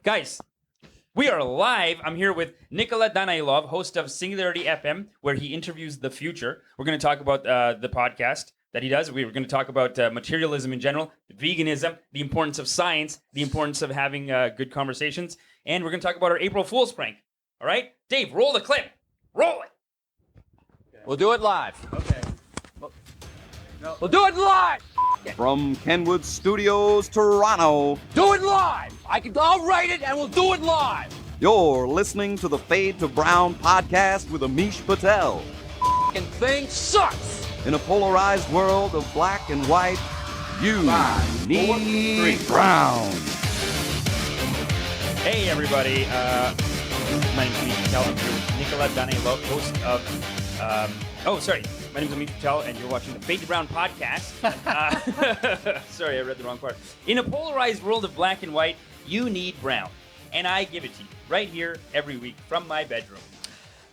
Guys, we are live. I'm here with Nikola and Amish, host of Singularity FM, where he interviews the future. We're going to talk about the podcast that he does. We're going to talk about materialism in general, veganism, the importance of science, the importance of having good conversations, and we're going to talk about our April Fool's prank. All right? Dave, roll the clip. Roll it. Okay. We'll do it live. Okay. We'll do it live. From Kenwood Studios, Toronto, Do it live. I'll write it and we'll do it live. you're listening to the Fade to Brown podcast with Amish Patel. Fucking thing sucks. In a polarized world of black and white, you Five, need 4, 3. brown. Hey, everybody. My name is Amish Patel. I'm here with Nikola and Amish, host of... My name is Amish Patel, and you're watching the Fade to Brown podcast. Sorry, I read the wrong part. In a polarized world of black and white, you need brown. And I give it to you right here every week from my bedroom.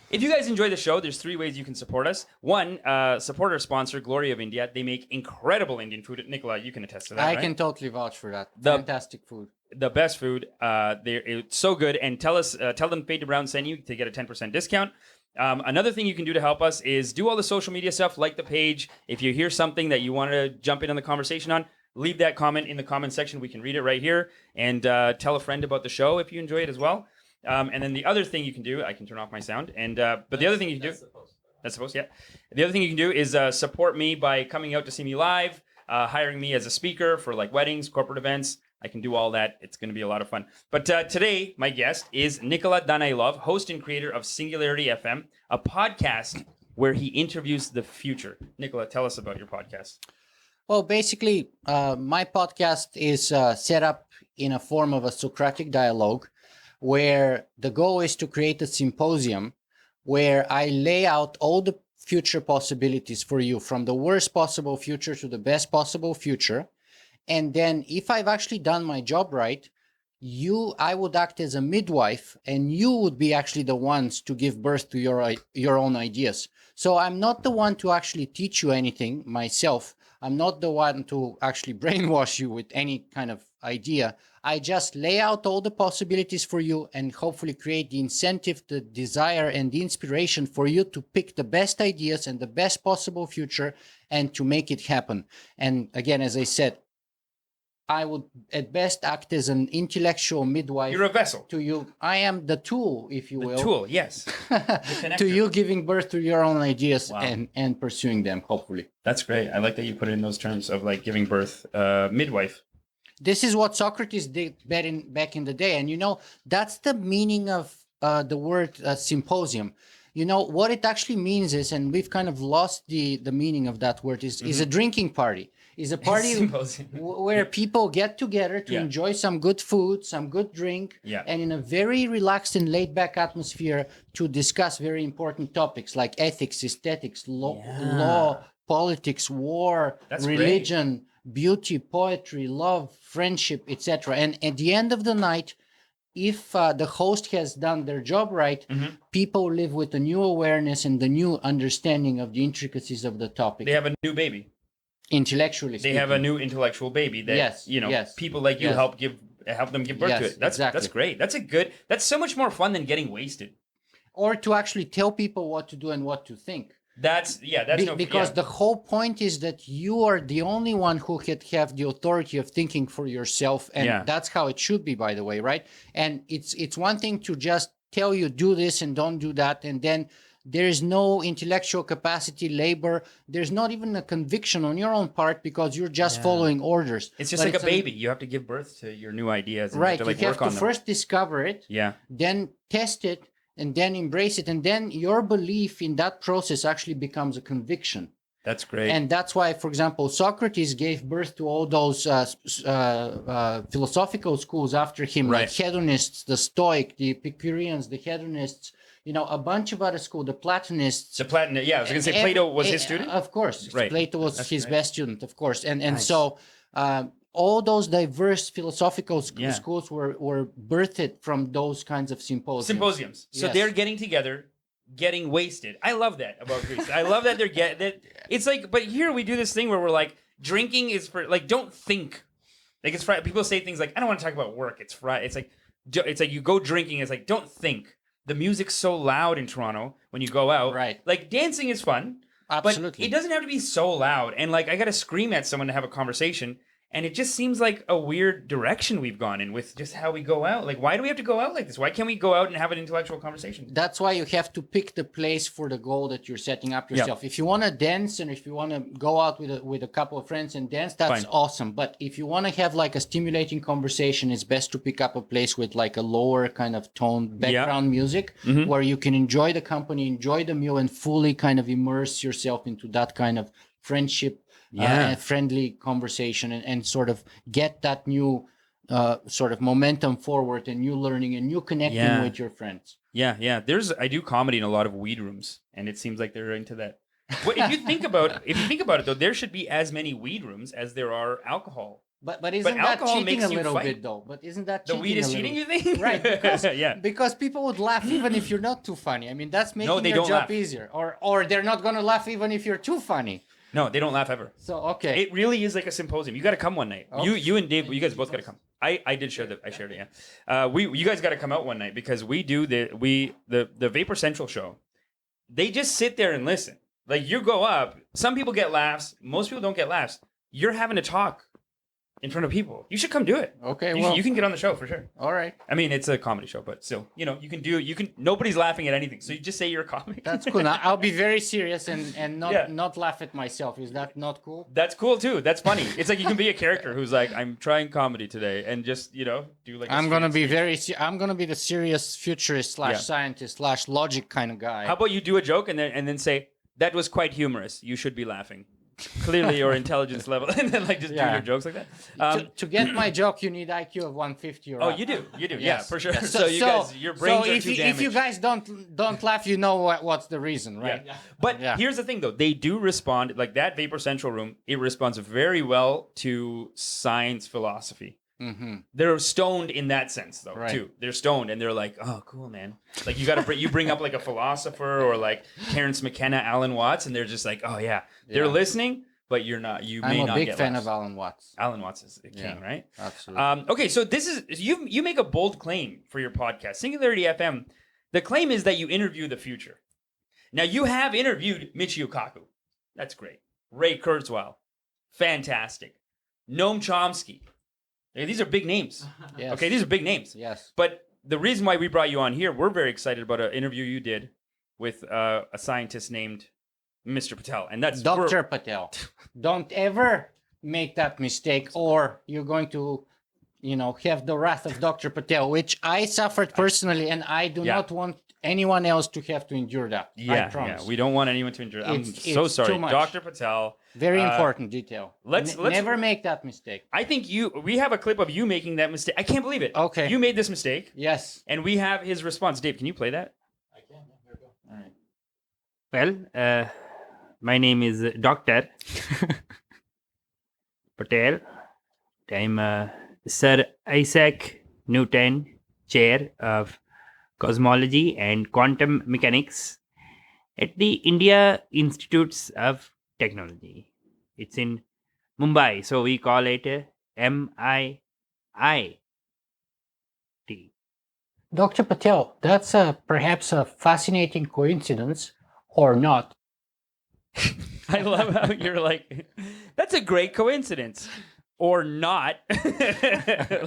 If you guys enjoy the show, there's 3 ways you can support us. One, support our sponsor, Glory of India. They make incredible Indian food. Nicola, you can attest to that, I right? can totally vouch for that. The- Fantastic food. The best food. It's so good. And tell them Fade to Brown sent you to get a 10% discount. Another thing you can do to help us is do all the social media stuff, like the page. If you hear something that you want to jump in on the conversation on, leave that comment in the comment section. We can read it right here. And tell a friend about the show if you enjoy it as well. And then the other thing you can do, I can turn off my sound. And but the other thing you can do, that's supposed, yeah. The other thing you can do is support me by coming out to see me live, hiring me as a speaker for like weddings, corporate events. I can do all that. It's going to be a lot of fun. But today, my guest is Nikola and Amish, host and creator of Singularity FM, a podcast where he interviews the future. Nikola, tell us about your podcast. Well, basically, my podcast is set up in a form of a Socratic dialogue where the goal is to create a symposium where I lay out all the future possibilities for you, from the worst possible future to the best possible future. And then if I've actually done my job right, I would act as a midwife, and you would be actually the ones to give birth to your own ideas. So I'm not the one to actually teach you anything myself. I'm not the one to actually brainwash you with any kind of idea. I just lay out all the possibilities for you and hopefully create the incentive, the desire, and the inspiration for you to pick the best ideas and the best possible future and to make it happen. And again, as I said, I would at best act as an intellectual midwife. You're a vessel. To you. I am the tool, if you will. The tool, yes. The connector. To you giving birth to your own ideas. Wow. and pursuing them, hopefully. That's great. I like that you put it in those terms of like giving birth, midwife. This is what Socrates did back in the day. And that's the meaning of the word symposium. What it actually means is, and we've kind of lost the meaning of that word, is a drinking party. Is a party where people get together to enjoy some good food, some good drink, and in a very relaxed and laid-back atmosphere to discuss very important topics like ethics, aesthetics, law, politics, war, religion, beauty, poetry, love, friendship, etc. And at the end of the night, if the host has done their job right, people live with a new awareness and the new understanding of the intricacies of the topic. They have a new baby. Intellectually speaking. They have a new intellectual baby that people like you help them give birth to it. That's great. That's so much more fun than getting wasted. Or to actually tell people what to do and what to think. Because the whole point is that you are the only one who could have the authority of thinking for yourself, and that's how it should be, by the way, right? And it's one thing to just tell you do this and don't do that, and then there is no intellectual capacity, labor. There's not even a conviction on your own part because you're just following orders. It's just like a baby. You have to give birth to your new ideas. And right. You have to, you have to first discover it, then test it, and then embrace it. And then your belief in that process actually becomes a conviction. That's great. And that's why, for example, Socrates gave birth to all those philosophical schools after him, like hedonists, the Stoic, the Epicureans, the hedonists, a bunch of other schools, the Platonists. I was going to say Plato was his student? Of course. Right. Plato was his best student, of course. And so all those diverse philosophical schools were birthed from those kinds of symposiums. So they're getting together, getting wasted. I love that about Greece. I love that it's like, but here we do this thing where we're like, drinking is for, like, don't think. Like, it's Friday. People say things like, I don't want to talk about work. It's Friday. It's like, it's like you go drinking. It's like, don't think. The music's so loud in Toronto when you go out. Right. Like dancing is fun. Absolutely. But it doesn't have to be so loud. And like I got to scream at someone to have a conversation. And it just seems like a weird direction we've gone in with just how we go out. Like, why do we have to go out like this? Why can't we go out and have an intellectual conversation? That's why you have to pick the place for the goal that you're setting up yourself. If you want to dance and if you want to go out with a couple of friends and dance, that's awesome. But if you want to have like a stimulating conversation, it's best to pick up a place with like a lower kind of tone background music where you can enjoy the company, enjoy the meal, and fully kind of immerse yourself into that kind of friendship. And friendly conversation and sort of get that new sort of momentum forward and new learning and new connecting with your friends. Yeah. I do comedy in a lot of weed rooms, and it seems like they're into that. Well, if you think about it though, there should be as many weed rooms as there are alcohol. But isn't that cheating a little bit though? But isn't that the cheating weed is cheating? You think? Right? Because, because people would laugh even if you're not too funny. I mean, that's making your job easier. Or they're not gonna laugh even if you're too funny. No, they don't laugh ever. So okay, it really is like a symposium. You got to come one night. Okay. You and Dave, you guys both got to come. I did share that. I shared it. Yeah. You guys got to come out one night because we do the Vapor Central show. They just sit there and listen. Like you go up. Some people get laughs. Most people don't get laughs. You're having to talk in front of people. You should come do it. Okay, you can get on the show for sure. All right. I mean, it's a comedy show, but still, you can. Nobody's laughing at anything, so you just say you're a comic. That's cool. Now, I'll be very serious and not laugh at myself. Is that not cool? That's cool too. That's funny. It's like you can be a character who's like, I'm trying comedy today, and just do like. I'm gonna be the serious futurist / scientist / logic kind of guy. How about you do a joke and then say that was quite humorous. You should be laughing. Clearly your intelligence level, and then like just do your jokes like that. To get my joke, you need IQ of 150 or up. You do, yes. Yeah, for sure. So you guys, your brains are too damaged. If you guys don't laugh, you know what's the reason, right? Yeah. But here's the thing, though, they do respond like that Vapor Central room. It responds very well to science philosophy. Mm-hmm. They're stoned in that sense, though, too. They're stoned, and they're like, "Oh, cool, man!" Like you bring up like a philosopher or like Terrence McKenna, Alan Watts, and they're just like, "Oh yeah." They're listening, but you're not. I'm a big fan of Alan Watts. Alan Watts is a king, right? Absolutely. Okay, so this is you make a bold claim for your podcast, Singularity FM. The claim is that you interview the future. Now you have interviewed Michio Kaku. That's great. Ray Kurzweil, fantastic. Noam Chomsky. These are big names. Yes. Okay, these are big names. Yes. But the reason why we brought you on here, we're very excited about an interview you did with a scientist named Mr. Patel, and that's Dr. Patel. Don't ever make that mistake, or you're going to, have the wrath of Dr. Patel, which I suffered personally, and I do not want anyone else to have to endure that. I promise. Yeah, we don't want anyone to endure that. I'm so sorry, Dr. Patel. Very important detail. Let's never make that mistake. I think we have a clip of you making that mistake. I can't believe it. Okay. You made this mistake. Yes. And we have his response. Dave, can you play that? I can. Here we go. Well, my name is Dr. Patel. I'm Sir Isaac Newton Chair of Cosmology and Quantum Mechanics at the India Institutes of Technology. It's in Mumbai, so we call it MIIT. Dr. Patel, that's perhaps a fascinating coincidence, or not. I love how you're like, that's a great coincidence. Or not, that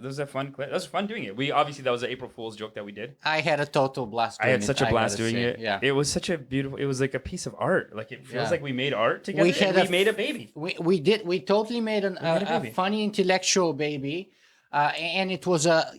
was a fun clip. That was fun doing it. That was an April Fool's joke that we did. I had a total blast doing it. I had such a blast doing it. Yeah. It was such a beautiful, it was like a piece of art. Like it feels like we made art together. We made a baby. We did. We totally made a funny intellectual baby. And it was a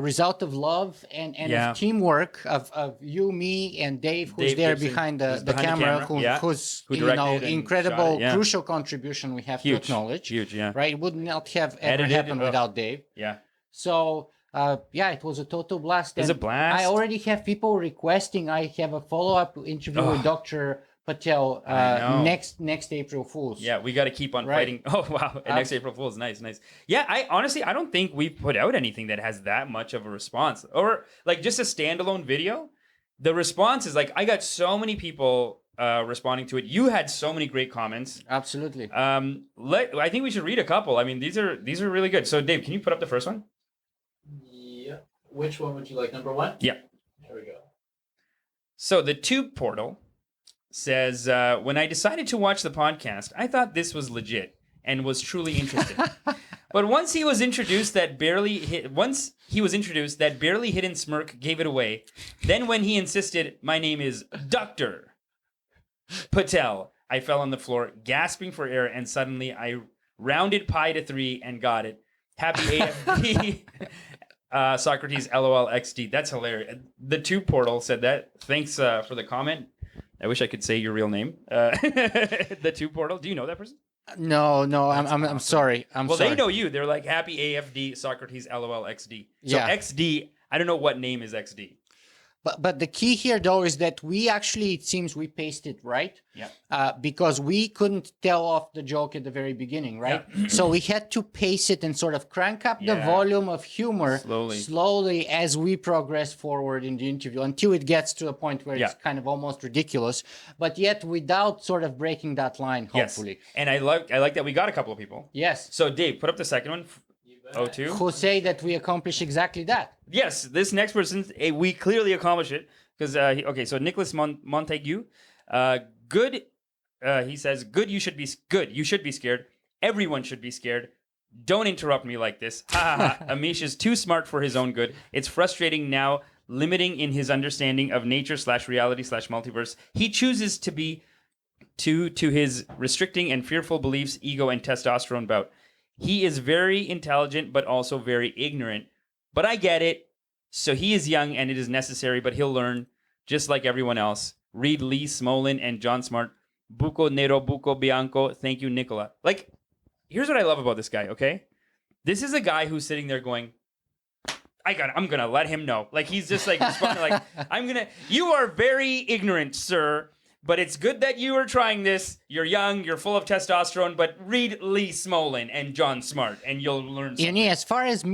result of love and of teamwork of you, me, and Dave, who's there Gibson, behind the camera, who's incredible, crucial contribution we have to acknowledge. Huge, yeah. Right, it would not have ever happened without Dave. Yeah. So it was a total blast. It was a blast. I already have people requesting. I have a follow-up interview with Dr. Patel next April Fools. Yeah, we got to keep on fighting. Oh wow, next April Fools, nice. Yeah, I don't think we've put out anything that has that much of a response, or like just a standalone video. The response is like I got so many people responding to it. You had so many great comments. Absolutely. I think we should read a couple. I mean, these are really good. So, Dave, can you put up the first one? Yeah. Which one would you like? Number 1? Yeah. Here we go. So the Tube Portal says, when I decided to watch the podcast, I thought this was legit and was truly interested. But once he was introduced, that barely hidden smirk gave it away. Then when he insisted, my name is Dr. Patel, I fell on the floor, gasping for air, and suddenly I rounded pi to 3 and got it. Happy AFD. Socrates, LOL, XD. That's hilarious. The Tube Portal said that. Thanks for the comment. I wish I could say your real name. The Tube Portal. Do you know that person? No, I'm sorry. Well, sorry. they know you. They're like happy AFD, Socrates, LOL, XD. So Yeah. XD, I don't know what name is XD. But the key here, though, is that it seems we pasted right. Yeah. Because we couldn't tell off the joke at the very beginning, right? Yeah. So we had to pace it and sort of crank up the Yeah. volume of humor Slowly. as we progress forward in the interview until it gets to a point where Yeah. it's kind of almost ridiculous, but yet without sort of breaking that line, hopefully. Yes. And I like that we got a couple of people. Yes. So Dave, put up the second one. O2. Who say that we accomplish exactly that. Yes, this next person, we clearly accomplish it because okay. So Nicholas Montague, good. He says, "Good. You should be good. You should be scared. Everyone should be scared. Don't interrupt me like this. Ha ha ha. Amish is too smart for his own good. It's frustrating now, limiting in his understanding of nature / reality / multiverse. He chooses to be to his restricting and fearful beliefs, ego, and testosterone bout. He is very intelligent, but also very ignorant. But I get it. So he is young, and it is necessary, but he'll learn just like everyone else. Read Lee Smolin and John Smart. Buco Nero, Buco Bianco. Thank you, Nikola." Like, here's what I love about this guy, okay? This is a guy who's sitting there going, I'm going to let him know. Like, he's just like, responding like, you are very ignorant, sir. But it's good that you are trying this. You're young, you're full of testosterone, but read Lee Smolin and John Smart, and you'll learn something. And as far as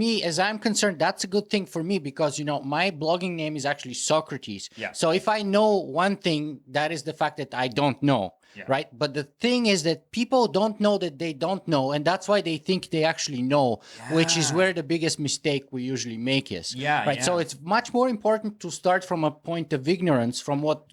I'm concerned, that's a good thing for me because, my blogging name is actually Socrates. Yeah. So if I know one thing, that is the fact that I don't know. Yeah. Right. But the thing is that people don't know that they don't know. And that's why they think they actually know, which is where the biggest mistake we usually make is. Yeah. Right. Yeah. So it's much more important to start from a point of ignorance, from what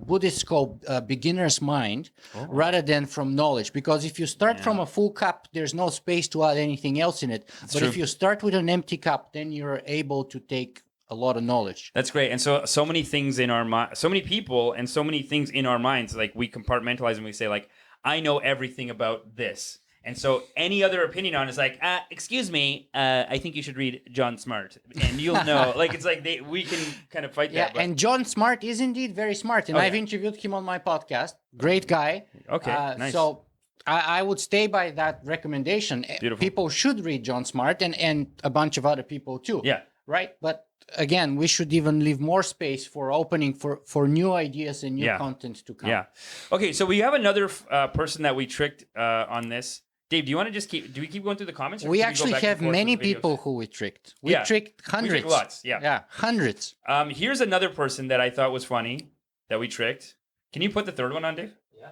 Buddhists call beginner's mind, rather than from knowledge. Because if you start from a full cup, there's no space to add anything else in it. But true. if you start with an empty cup, then you're able to take a lot of knowledge. That's great. And so many things in our mind, so many people and so many things in our minds, like we compartmentalize and we say like, I know everything about this. And so any other opinion on it is like, excuse me, I think you should read John Smart and you'll know. Like, it's like we can kind of fight that. Yeah, and John Smart is indeed very smart. And I've interviewed him on my podcast. Great guy. Okay, nice. So I would stay by that recommendation. Beautiful. People should read John Smart and a bunch of other people too. Yeah. Right? But again, we should even leave more space for opening for new ideas and new content to come. Yeah. Okay, so we have another person that we tricked on this. Dave, do you want to do we keep going through the comments? We go actually back and have forth many with the videos? people who we tricked. We tricked hundreds. We tricked lots, yeah. Yeah, hundreds. Here's another person that I thought was funny that we tricked. Can you put the third one on, Dave? Yeah.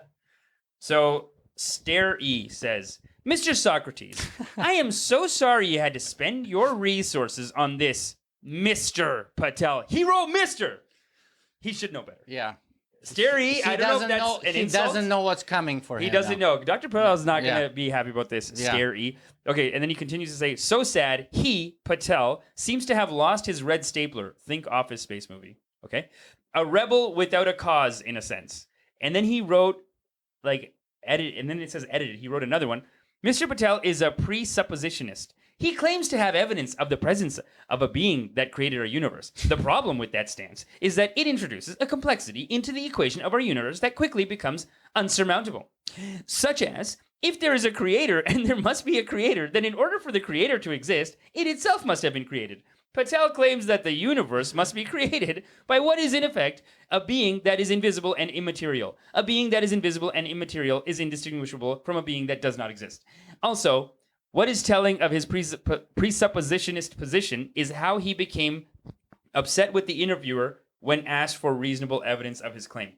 So, Stare E says, Mr. Socrates, I am so sorry you had to spend your resources on this, Mr. Patel. He wrote Mr. He should know better. Yeah. Stare E, I don't know if that's an he insult. doesn't know what's coming for him. He doesn't know. Dr. Patel is not going Yeah. to be happy about this. Yeah. Stare E. Okay, and then he continues to say, so sad, he, Patel, seems to have lost his red stapler. Think Office Space movie. Okay? A rebel without a cause, in a sense. And then he wrote, and then it says edited. He wrote another one. Mr. Patel is a presuppositionist. He claims to have evidence of the presence of a being that created our universe. The problem with that stance is that it introduces a complexity into the equation of our universe that quickly becomes unsurmountable. Such as, if there is a creator and there must be a creator, then in order for the creator to exist, it itself must have been created. Patel claims that the universe must be created by what is in effect a being that is invisible and immaterial. A being that is invisible and immaterial is indistinguishable from a being that does not exist. Also, what is telling of his presuppositionist position is how he became upset with the interviewer when asked for reasonable evidence of his claim.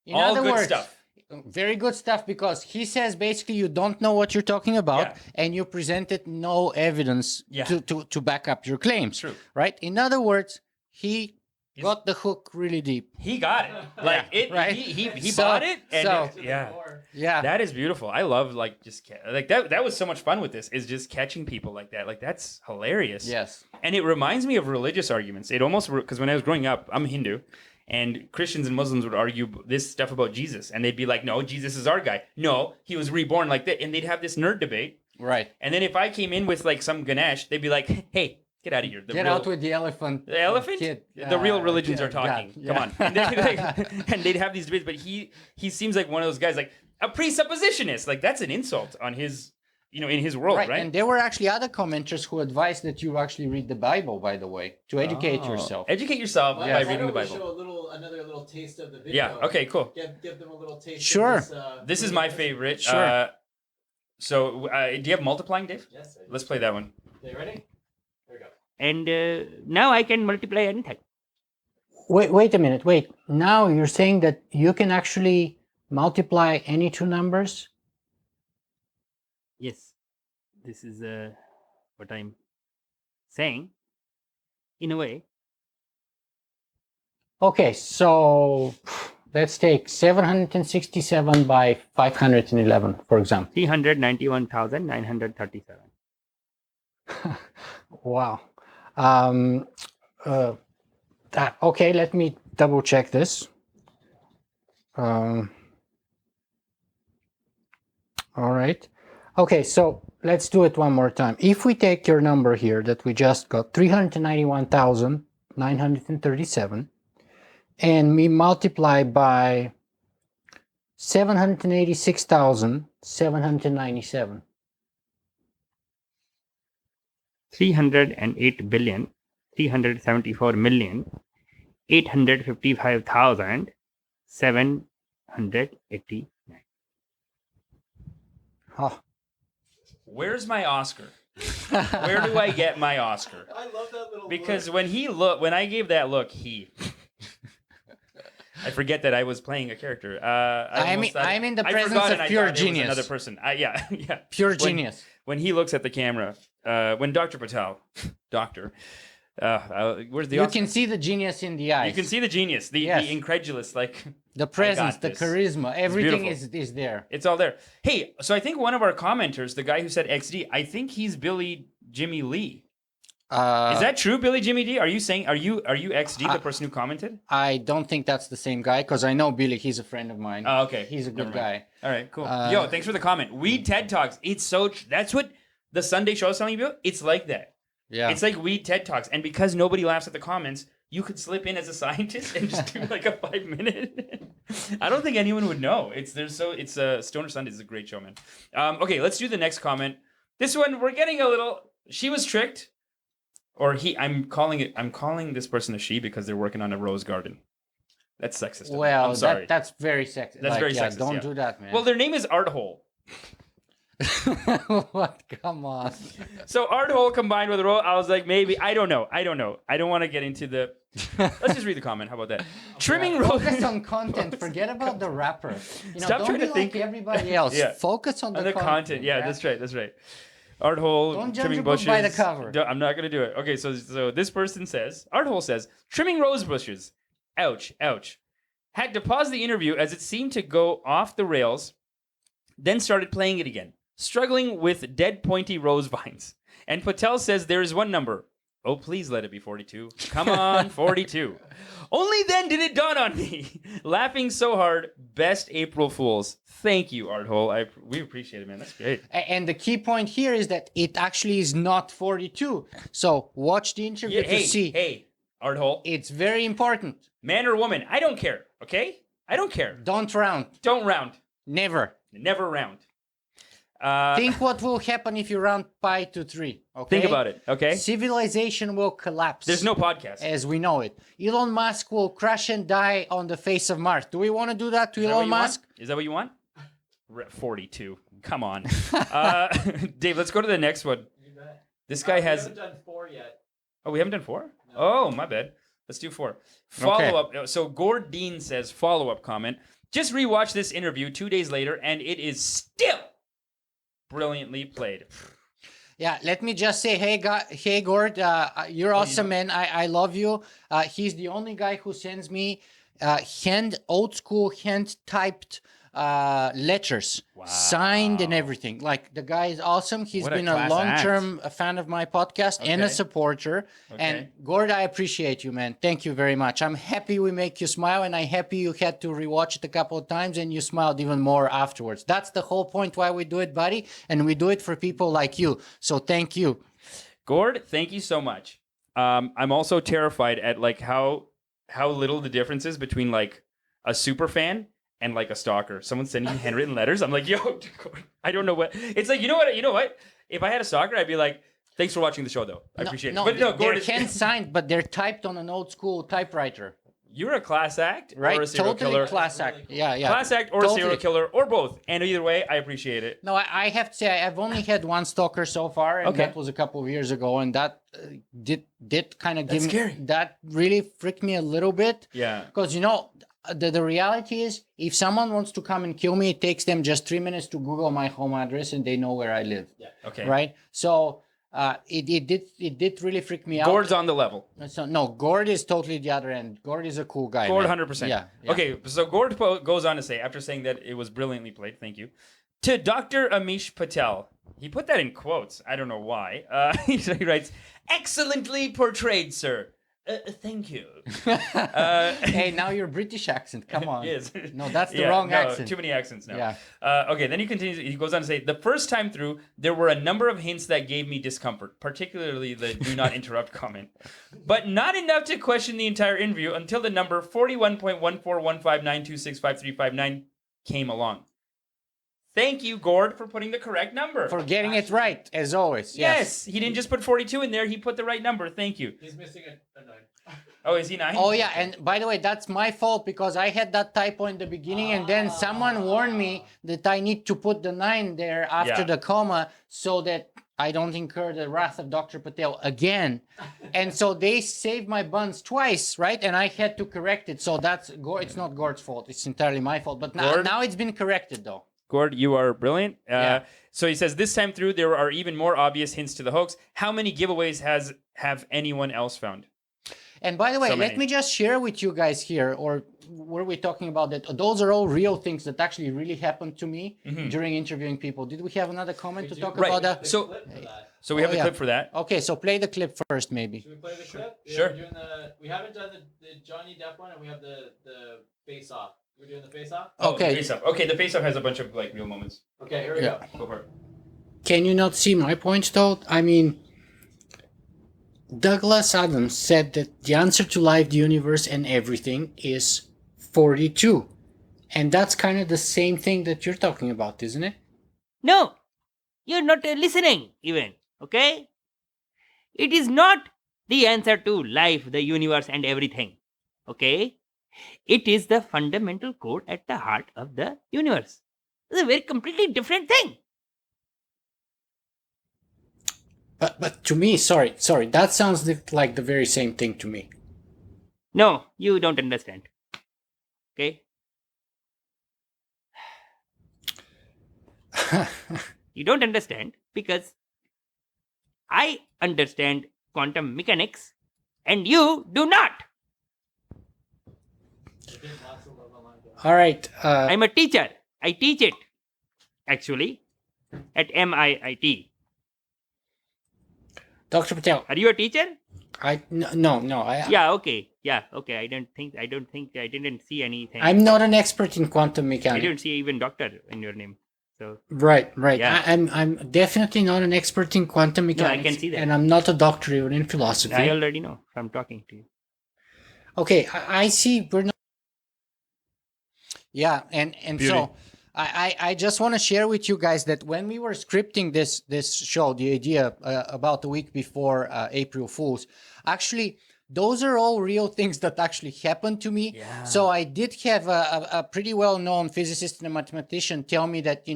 In All other good words, stuff. very good stuff, because he says basically you don't know what you're talking about, Yeah. and you presented no evidence Yeah. to back up your claims. True. Right? In other words, he got the hook really deep. He got it. Like Yeah, it. right? He So- bought it. And so- yeah. Yeah. That is beautiful. I love like just like that. That was so much fun with this. Is just catching people like that. Like that's hilarious. Yes. And it reminds me of religious arguments. It almost because when I was growing up, I'm Hindu, and Christians and Muslims would argue this stuff about Jesus, and they'd be like, "No, Jesus is our guy. No, he was reborn like that." And they'd have this nerd debate. Right. And then if I came in with like some Ganesh, they'd be like, "Hey, get out of here." Get out with the elephant. The elephant? Kid, The real religions are God, talking. yeah. Come on. And they'd have these debates, but he seems like one of those guys, like a presuppositionist. Like that's an insult on his, in his world, right? And there were actually other commenters who advised that you actually read the Bible, by the way, to educate yourself. Educate yourself by reading the Bible. Show another little taste of the video. Yeah. Okay. Cool. Give them a little taste. Sure. Of This is my favorite. Sure. So, do you have multiplying, Dave? Yes. Let's play that one. Are you ready? Here we go. And now I can multiply anything. Wait a minute. Wait. Now you're saying that you can actually multiply any two numbers? Yes, this is what I'm saying. In a way, Okay, so let's take 767 by 511, for example. 391,937. Wow. Okay, let me double check this. All right. Okay, so let's do it one more time. If we take your number here that we just got, 391,937, and we multiply by 786,797. 308,375,789. Oh. Where's my Oscar? Where do I get my Oscar? I love that little. Because when I gave that look, I forget that I was playing a character. I'm in the presence of pure genius. Another person. Yeah. Pure genius. When he looks at the camera, when Dr. Patel, where's the You Oscar? can see the genius in the eyes. You can see the genius, the incredulous, like the presence, the this. charisma, everything beautiful. is there. It's all there. Hey, so I think one of our commenters, the guy who said XD, I think he's Billy Jimmy Lee. Is that true, Billy Jimmy D? Are you XD, the person who commented? I don't think that's the same guy, because I know Billy. He's a friend of mine. Oh, okay. He's a good Never mind. guy. All right, cool. Yo, thanks for the comment. Weed TED Talks. It's so. That's what the Sunday show is telling you about. It's like that. Yeah. It's like Weed TED Talks, and because nobody laughs at the comments, you could slip in as a scientist and just do like a 5-minute. I don't think anyone would know. Stoner Sundays is a great show, man. Okay, let's do the next comment. This one we're getting a little. She was tricked. Or I'm calling this person a she because they're working on a rose garden. That's sexist. Well, I'm sorry. that's very sexist. That's very sexist. Don't do that, man. Well, their name is Art Hole. What? Come on. So Art Hole combined with Rose, I was like, maybe. I don't know. I don't want to get into the. Let's just read the comment. How about that? Trimming rose. Focus on content. Forget about the rapper. Stop don't trying be to like think. everybody else. Yeah. Focus on the content. Yeah, that's right. Art Hole, Don't judge trimming a book bushes. by the cover. I'm not gonna do it. Okay, so this person says, Art Hole says, trimming rose bushes. Ouch. Had to pause the interview as it seemed to go off the rails, then started playing it again, struggling with dead pointy rose vines. And Patel says there is one number. Oh, please let it be 42. Come on, 42. Only then did it dawn on me. Laughing so hard. Best April Fools. Thank you, Art Hole. We appreciate it, man. That's great. And the key point here is that it actually is not 42. So watch the interview to see. Hey, Art Hole. It's very important. Man or woman, I don't care, okay? I don't care. Don't round. Don't round. Never. Never round. Think what will happen if you round pi to 3. Okay. Think about it, okay? Civilization will collapse. There's no podcast. As we know it. Elon Musk will crash and die on the face of Mars. Do we want to do that to Is that what Elon you want? Musk? Is that what you want? 42. Come on. Dave, let's go to the next one. This guy has... We haven't done 4 yet. Oh, we haven't done 4? No. Oh, my bad. Let's do 4. Follow up. So Gord Dean says, follow-up comment. Just rewatched this interview 2 days later, and it is still brilliantly played. Yeah, let me just say, hey, Gord, you're awesome, man. I love you. He's the only guy who sends me old school hand typed letters, signed and everything. Like, the guy is awesome. He's What a been a class long-term fan of my podcast and a Okay. supporter. And Gord, I appreciate you, man. Thank you very much. I'm happy we make you smile, and I'm happy you had to rewatch it a couple of times and you smiled even more afterwards. That's the whole point why we do it, buddy. And we do it for people like you. So thank you. Gord, thank you so much. I'm also terrified at like how little the difference is between like a super fan and like a stalker. Someone sending you handwritten letters. I'm like, yo, Gord, I don't know what. It's like, you know what? If I had a stalker, I'd be like, thanks for watching the show, though. I appreciate it. But no, they're Gord, hand signed, but they're typed on an old school typewriter. you're a class act Right? or a serial Totally killer. class act. Yeah. Class act or a Totally. serial killer or both. And either way, I appreciate it. No, I have to say I've only had one stalker so far, and Okay. that was a couple of years ago, and that did kind of give That's me scary. that really freaked me a little bit. Yeah. Because the reality is, if someone wants to come and kill me, it takes them just 3 minutes to Google my home address, and they know where I live. Okay. Right. So it did really freak me out. Gord's on the level. So no, Gord is totally the other end. Gord is a cool guy. Gord, man. 100%. Yeah. Okay, so Gord goes on to say, after saying that it was brilliantly played, thank you, to Dr. Amish Patel. He put that in quotes. I don't know why. He writes, excellently portrayed, sir. Thank you. Hey, now you're British accent. Come on. Yes. No, that's the wrong accent. Too many accents now. Yeah. Okay, then he continues. He goes on to say, the first time through, there were a number of hints that gave me discomfort, particularly the do not interrupt comment, but not enough to question the entire interview until the number 41.14159265359 came along. Thank you, Gord, for putting the correct number. For getting it right, as always. Yes, he didn't just put 42 in there. He put the right number. Thank you. He's missing a 9. Oh, is he 9? Oh yeah, and by the way, that's my fault because I had that typo in the beginning, and then someone warned me that I need to put the 9 there after Yeah. the comma so that I don't incur the wrath of Dr. Patel again. And so they saved my buns twice, right? And I had to correct it. So it's not Gord's fault. It's entirely my fault. But now it's been corrected though. Gord, you are brilliant. Yeah. So he says, this time through, there are even more obvious hints to the hoax. How many giveaways have anyone else found? And by the way, So let many. me just share with you guys here, or were we talking about that? Those are all real things that actually really happened to me during interviewing people. Did we have another comment to talk Right. about that? So- Clip for that. So we have Oh, the yeah. clip for that. Okay, so play the clip first, maybe. Should we play the clip? Sure. We're doing we haven't done the Johnny Depp one, and we have the face off. We're doing the face off. Okay. The face-off. Okay, the face-off has a bunch of like real moments. Okay, here we Yeah. go. Go for it. Can you not see my points, though? I mean, Douglas Adams said that the answer to life, the universe, and everything is 42. And that's kind of the same thing that you're talking about, isn't it? No, you're not listening even, okay? It is not the answer to life, the universe, and everything, okay? It is the fundamental code at the heart of the universe. It's a very completely different thing. But to me, sorry, that sounds like the very same thing to me. No, you don't understand, okay? You don't understand because I understand quantum mechanics and you do not. All right. I'm a teacher. I teach it, actually, at MIIT. Dr. Patel, Are you a teacher? no. Yeah, okay. I didn't see anything. I'm not an expert in quantum I mechanics. didn't see even doctor in your name. So Right. Yeah. I'm definitely not an expert in quantum I mechanics. can see that. And I'm not a doctor even in philosophy. I already know from talking to you. Okay, I see we're not. Yeah, and Beauty. so I just want to share with you guys that when we were scripting this show, the idea about a week before April Fools, actually those are all real things that actually happened to me. Yeah. So I did have a pretty well-known physicist and a mathematician tell me that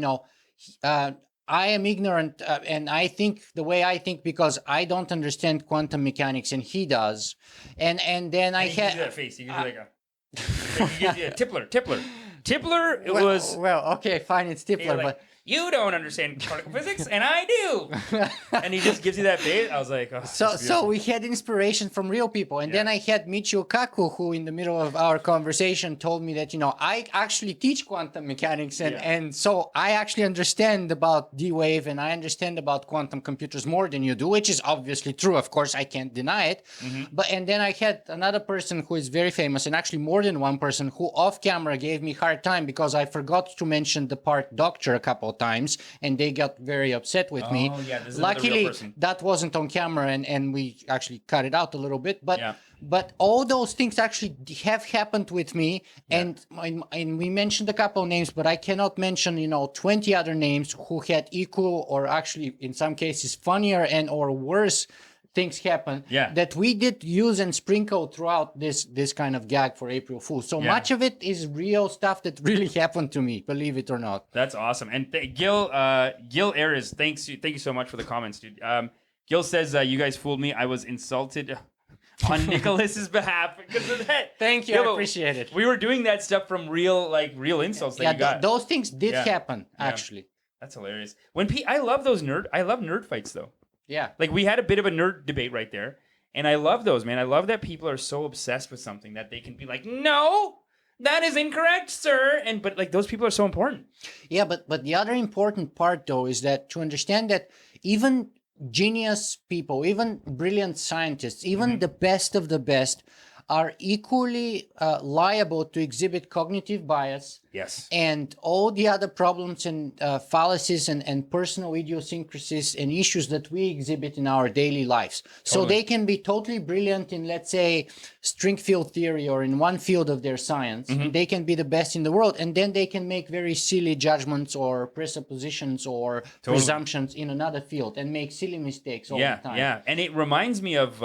I am ignorant and I think the way I think because I don't understand quantum mechanics and he does, and then I He gives you had that face. He gives you like a Tippler. Tipler, it well, was well, okay, fine, it's Tipler, yeah, like, but you don't understand particle physics, and I do. And he just gives you that face. I was like, oh, so we had inspiration from real people, and then I had Michio Kaku, who in the middle of our conversation told me that I actually teach quantum mechanics, and so I actually understand about D-wave and I understand about quantum computers more than you do, which is obviously true. Of course, I can't deny it. But and then I had another person who is very famous, and actually more than one person, who off camera gave me hard time because I forgot to mention the part doctor a couple of times, and they got very upset with me. Oh, yeah, this is another real Luckily, person. that wasn't on camera, and we actually cut it out a little bit. But Yeah. but all those things actually have happened with me, and we mentioned a couple of names, but I cannot mention 20 other names who had equal or actually in some cases funnier and or worse things happen that we did use and sprinkle throughout this kind of gag for April Fool's. So much of it is real stuff that really happened to me, believe it or not. That's awesome. And Gil Ares, thank you so much for the comments, dude. Gil says, you guys fooled me. I was insulted on Nicholas's behalf because of that. Thank you, I appreciate it. We were doing that stuff from real insults that you got. Those things did happen, actually. That's hilarious. I love nerd fights though. Yeah. Like we had a bit of a nerd debate right there. And I love those, man. I love that people are so obsessed with something that they can be like, no, that is incorrect, sir. But like those people are so important. Yeah, but the other important part though is that to understand that even genius people, even brilliant scientists, even the best of the best are equally liable to exhibit cognitive bias. Yes. And all the other problems and fallacies and personal idiosyncrasies and issues that we exhibit in our daily lives. So they can be totally brilliant in, let's say, string field theory or in one field of their science. And they can be the best in the world. And then they can make very silly judgments or presuppositions or presumptions in another field and make silly mistakes all the time. Yeah. And it reminds me of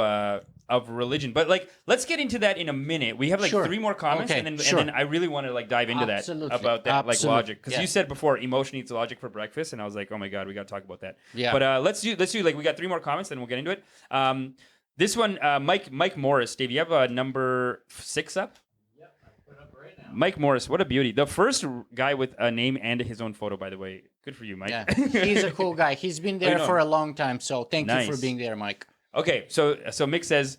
religion, but like let's get into that in a minute. We have like 3 more comments, and then I really want to like dive into that about that like logic, because you said before emotion eats logic for breakfast, and I was like, oh my god, we got to talk about that. But let's do like we got 3 more comments, then we'll get into it. This one, Mike Morris, Dave, you have number 6 up. Yep, I put it up right now. Mike Morris, what a beauty! The first guy with a name and his own photo, by the way. Good for you, Mike. Yeah, he's a cool guy. He's been there for a long time, so thank you for being there, Mike. Okay, so Mike says,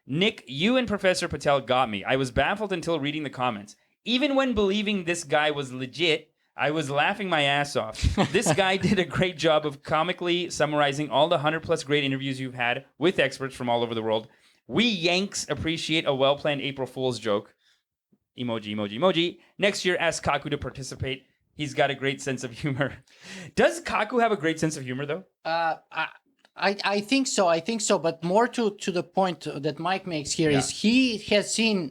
Nick, you and Professor Patel got me. I was baffled until reading the comments. Even when believing this guy was legit, I was laughing my ass off. This guy did a great job of comically summarizing all the 100+ great interviews you've had with experts from all over the world. We Yanks appreciate a well-planned April Fool's joke. Emoji, emoji, emoji. Next year, ask Kaku to participate. He's got a great sense of humor. Does Kaku have a great sense of humor, though? I think so. But more to the point that Mike makes here is he has seen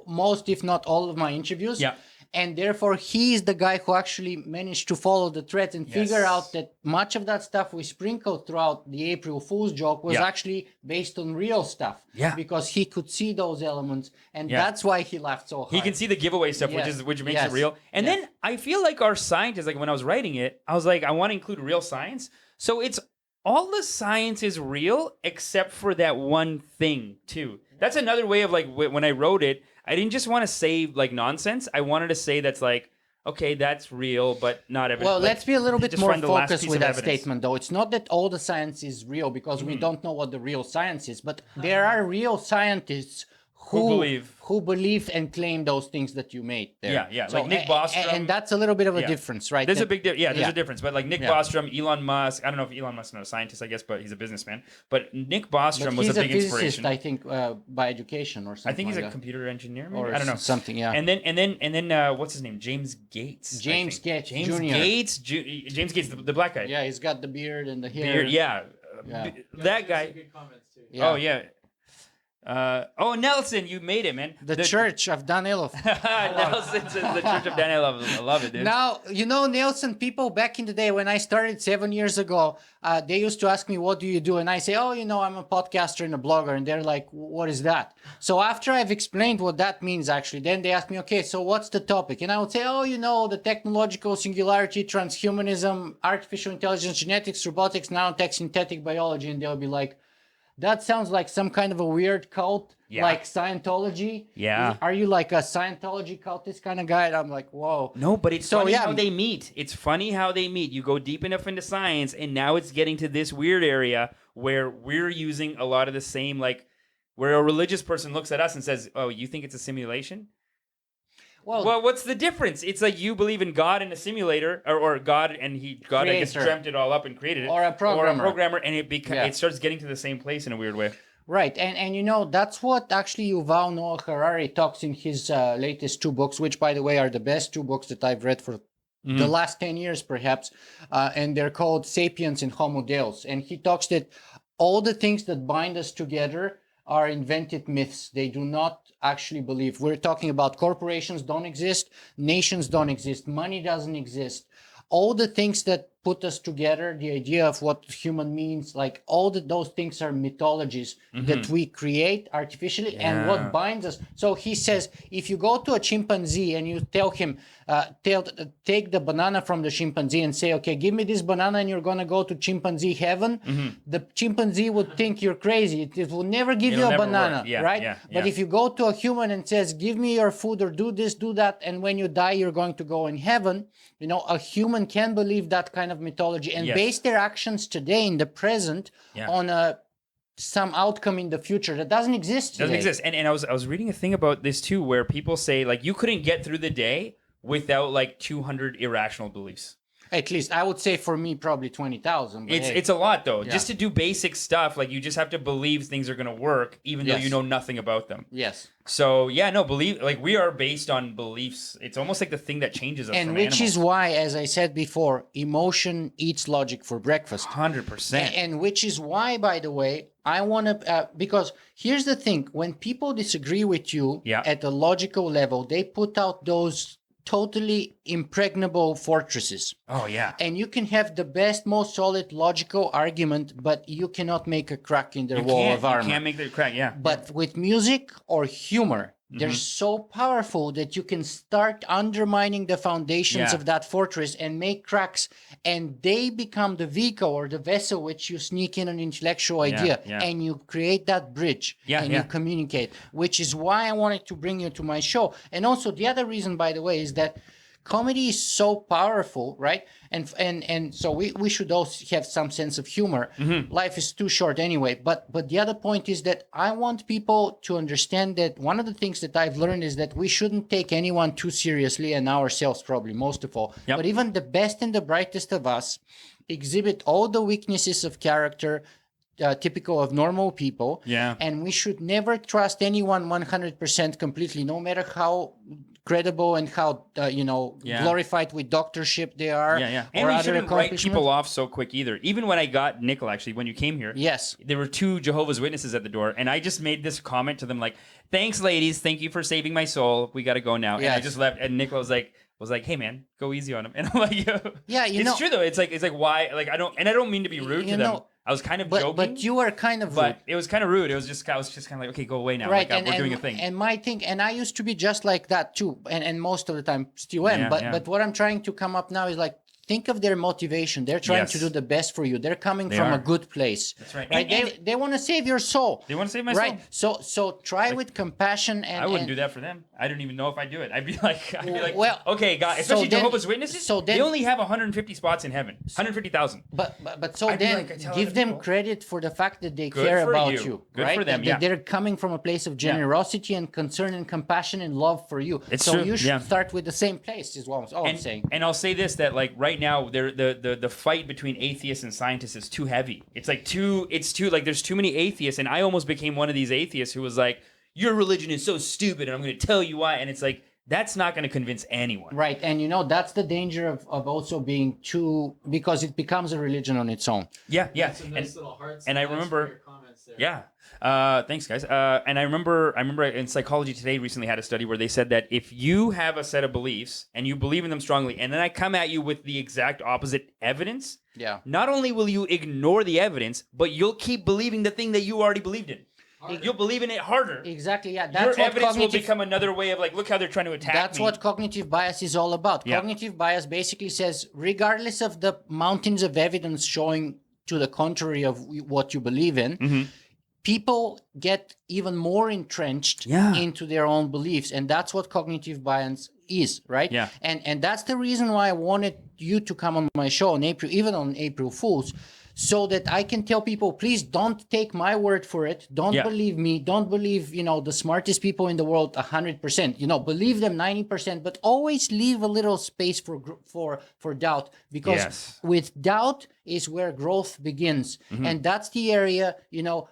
most, if not all, of my interviews. Yeah. And therefore, he is the guy who actually managed to follow the thread and figure out that much of that stuff we sprinkled throughout the April Fool's joke was actually based on real stuff. Yeah. Because he could see those elements, and that's why he laughed so hard. He can see the giveaway stuff, which makes it real. And then I feel like our scientists, like when I was writing it, I was like, I want to include real science. So it's all the science is real except for that one thing too. That's another way of like when I wrote it, I didn't just want to say like nonsense. I wanted to say that's like, okay, that's real, but not everything. Well, let's be a little bit more focused with that evidence. statement, though. It's not that all the science is real because we don't know what the real science is, but there are real scientists who believe and claim those things that you made there. Yeah. So, like Nick Bostrom. And that's a little bit of a difference, right? There's a big difference. There's a difference. But like Nick Bostrom, Elon Musk, I don't know if Elon Musk's not a scientist, I guess, but he's a businessman. But Nick Bostrom was a big inspiration. I think, by education or something. I think he's like a computer engineer, maybe? Or I don't know. Something, yeah. And then what's his name? James Gates. James Gates Jr. James Gates, the black guy. Yeah, he's got the beard and the hair. That guy. Good comments too. Oh, yeah. Nelson, you made it, man. The Church of Danilov. Nelson says the Church of Danilov. I love it, dude. Now, Nelson, people back in the day when I started 7 years ago, they used to ask me, what do you do? And I say, I'm a podcaster and a blogger. And they're like, what is that? So after I've explained what that means, actually, then they ask me, okay, so what's the topic? And I would say, the technological singularity, transhumanism, artificial intelligence, genetics, robotics, nanotech, synthetic biology. And they'll be like, that sounds like some kind of a weird cult, Yeah. like Scientology. Yeah. Are you like a Scientology cultist kind of guy? And I'm like, whoa. No, but it's So, funny yeah. how they meet. It's funny how they meet. You go deep enough into science, and now it's getting to this weird area where we're using a lot of the same, like, where a religious person looks at us and says, "Oh, you think it's a simulation?" Well, what's the difference? It's like you believe in God in a simulator, or God, and God, I guess, Creator. dreamt it all up and created it, Or a programmer. and Yeah. it starts getting to the same place in a weird way. Right, and you know, that's what actually Yuval Noah Harari talks in his latest 2 books, which, by the way, are the best 2 books that I've read for the last 10 years, perhaps, and they're called Sapiens and Homo Deus. And he talks that all the things that bind us together are invented myths. They do not actually believe. We're talking about corporations don't exist, nations don't exist, money doesn't exist. All the things that put us together, the idea of what human means, like all those things are mythologies that we create artificially, and what binds us. So he says, if you go to a chimpanzee and you tell him, take the banana from the chimpanzee and say, okay, give me this banana and you're going to go to chimpanzee heaven, the chimpanzee would think you're crazy. It will never give you a never banana, work. Yeah, right? yeah, But yeah. if you go to a human and says, give me your food or do this, do that, and when you die, you're going to go in heaven, you know, a human can believe that kind of mythology and Yes. base their actions today in the present on some outcome in the future that doesn't exist today. Doesn't exist. And I was reading a thing about this too, where people say like you couldn't get through the day without like 200 irrational beliefs. At least I would say for me probably 20,000. but hey. It's a lot though. Yeah. Just to do basic stuff, like you just have to believe things are gonna work, even though Yes. you know nothing about them. Yes. So yeah, no, believe like we are based on beliefs. It's almost like the thing that changes us. And from which animals. is why, as I said before, emotion eats logic for breakfast. 100%. And which is why, by the way, I want to, because here's the thing, when people disagree with you Yeah. at a logical level, they put out those totally impregnable fortresses. Oh yeah. And you can have the best, most solid logical argument, but you cannot make a crack in their You wall can't, of armor. you can't make the crack. Yeah. But with music or humor, they're so powerful that you can start undermining the foundations Yeah. of that fortress and make cracks, and they become the vehicle or the vessel which you sneak in an intellectual idea, yeah. and you create that bridge Yeah, and yeah. you communicate, which is why I wanted to bring you to my show. And also the other reason, by the way, is that comedy is so powerful, right? And so we should also have some sense of humor. Life is too short anyway. But the other point is that I want people to understand that one of the things that I've learned is that we shouldn't take anyone too seriously, and ourselves probably most of all. Yep. But even the best and the brightest of us exhibit all the weaknesses of character typical of normal people. Yeah. And we should never trust anyone 100% completely, no matter how credible and how Yeah. glorified with doctorship they are. Yeah, yeah. or And we other shouldn't write accomplishments. people off so quick either. Even when I got Nikola, actually, when you came here, Yes. there were 2 Jehovah's Witnesses at the door, and I just made this comment to them like, "Thanks, ladies. Thank you for saving my soul. We got to go now." And I Yes. just left, and Nikola was like, "Hey, man, go easy on him." And I'm like, "Yo." Yeah, you it's know- true though. It's like why? Like I don't mean to be rude to You them. know, I was kind of But joking, but you are kind of rude. but it was kind of rude. I was just kind of like, "Okay, go away now. Right, Like, we're doing a thing." And my thing, and I used to be just like that too, and most of the time still am. Yeah, but yeah. but what I'm trying to come up now is like, think of their motivation. They're trying to Yes. do the best for you. They're coming They from are. a good place. That's right. Right? And- They want to save your soul. They wanna save my right? So try with compassion and I wouldn't and- do that for them. I don't even know if I'd do it. I'd be like, Well, okay, God, so especially then- Jehovah's Witnesses. so then- they only have 150 spots in heaven, 150,000. But so I'd be then like, I tell give other them people. credit for the fact that they Good care for about you. you. Good right? for them, That yeah. they're coming from a place of generosity and concern and compassion and love for you. It's so true, you should yeah. start with the same place. Is what I'm saying. And I'll say this, that like right now, the fight between atheists and scientists is too heavy. It's too like there's too many atheists, and I almost became one of these atheists who was like, your religion is so stupid, and I'm going to tell you why. And it's like that's not going to convince anyone. Right, and you know that's the danger of also being too, because it becomes a religion on its own. Yeah, yeah. Some nice little hearts. and I Thanks for remember- your comments there. Yeah. Thanks, guys. And I remember in Psychology Today recently had a study where they said that if you have a set of beliefs and you believe in them strongly, and then I come at you with the exact opposite evidence, Yeah. not only will you ignore the evidence, but you'll keep believing the thing that you already believed in. You'll believe in it harder. Exactly. Yeah. Your That's what evidence will cognitive. become another way of like, look how they're trying to attack That's me. what cognitive bias is all about. Yeah. Cognitive bias basically says, regardless of the mountains of evidence showing to the contrary of what you believe in, Mm-hmm. people get even more entrenched into their own beliefs, and that's what cognitive bias is, right? Yeah. And that's the reason why I wanted you to come on my show on April, even on April Fools, so that I can tell people, please don't take my word for it. Don't believe me. Don't believe, the smartest people in the world 100%. Believe them 90%, but always leave a little space for doubt, because with doubt is where growth begins. And that's the area,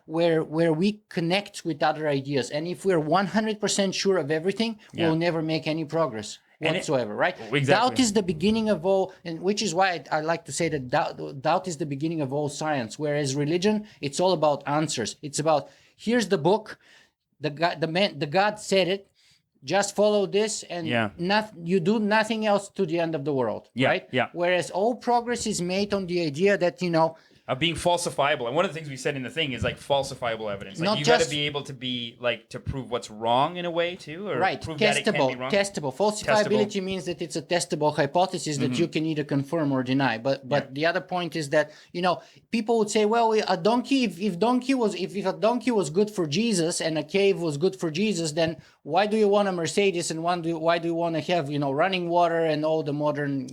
where we connect with other ideas. And if we're 100% sure of everything, we'll never make any progress whatsoever, right? Exactly. Doubt is the beginning of all, and which is why I like to say that doubt is the beginning of all science, whereas religion, it's all about answers. It's about, here's the book, the God said it, just follow this, and you do nothing else to the end of the world, right? Yeah. Whereas all progress is made on the idea that, of being falsifiable. And one of the things we said in the thing is like falsifiable evidence. Like Not you got to just- be able to be like to prove what's wrong in a way too, or right, prove that it can be wrong. testable. Falsifiability means that it's a testable hypothesis that you can either confirm or deny. But the other point is that people would say, well, a donkey, if a donkey was good for Jesus and a cave was good for Jesus, then why do you want a Mercedes, and why do you want to have running water and all the modern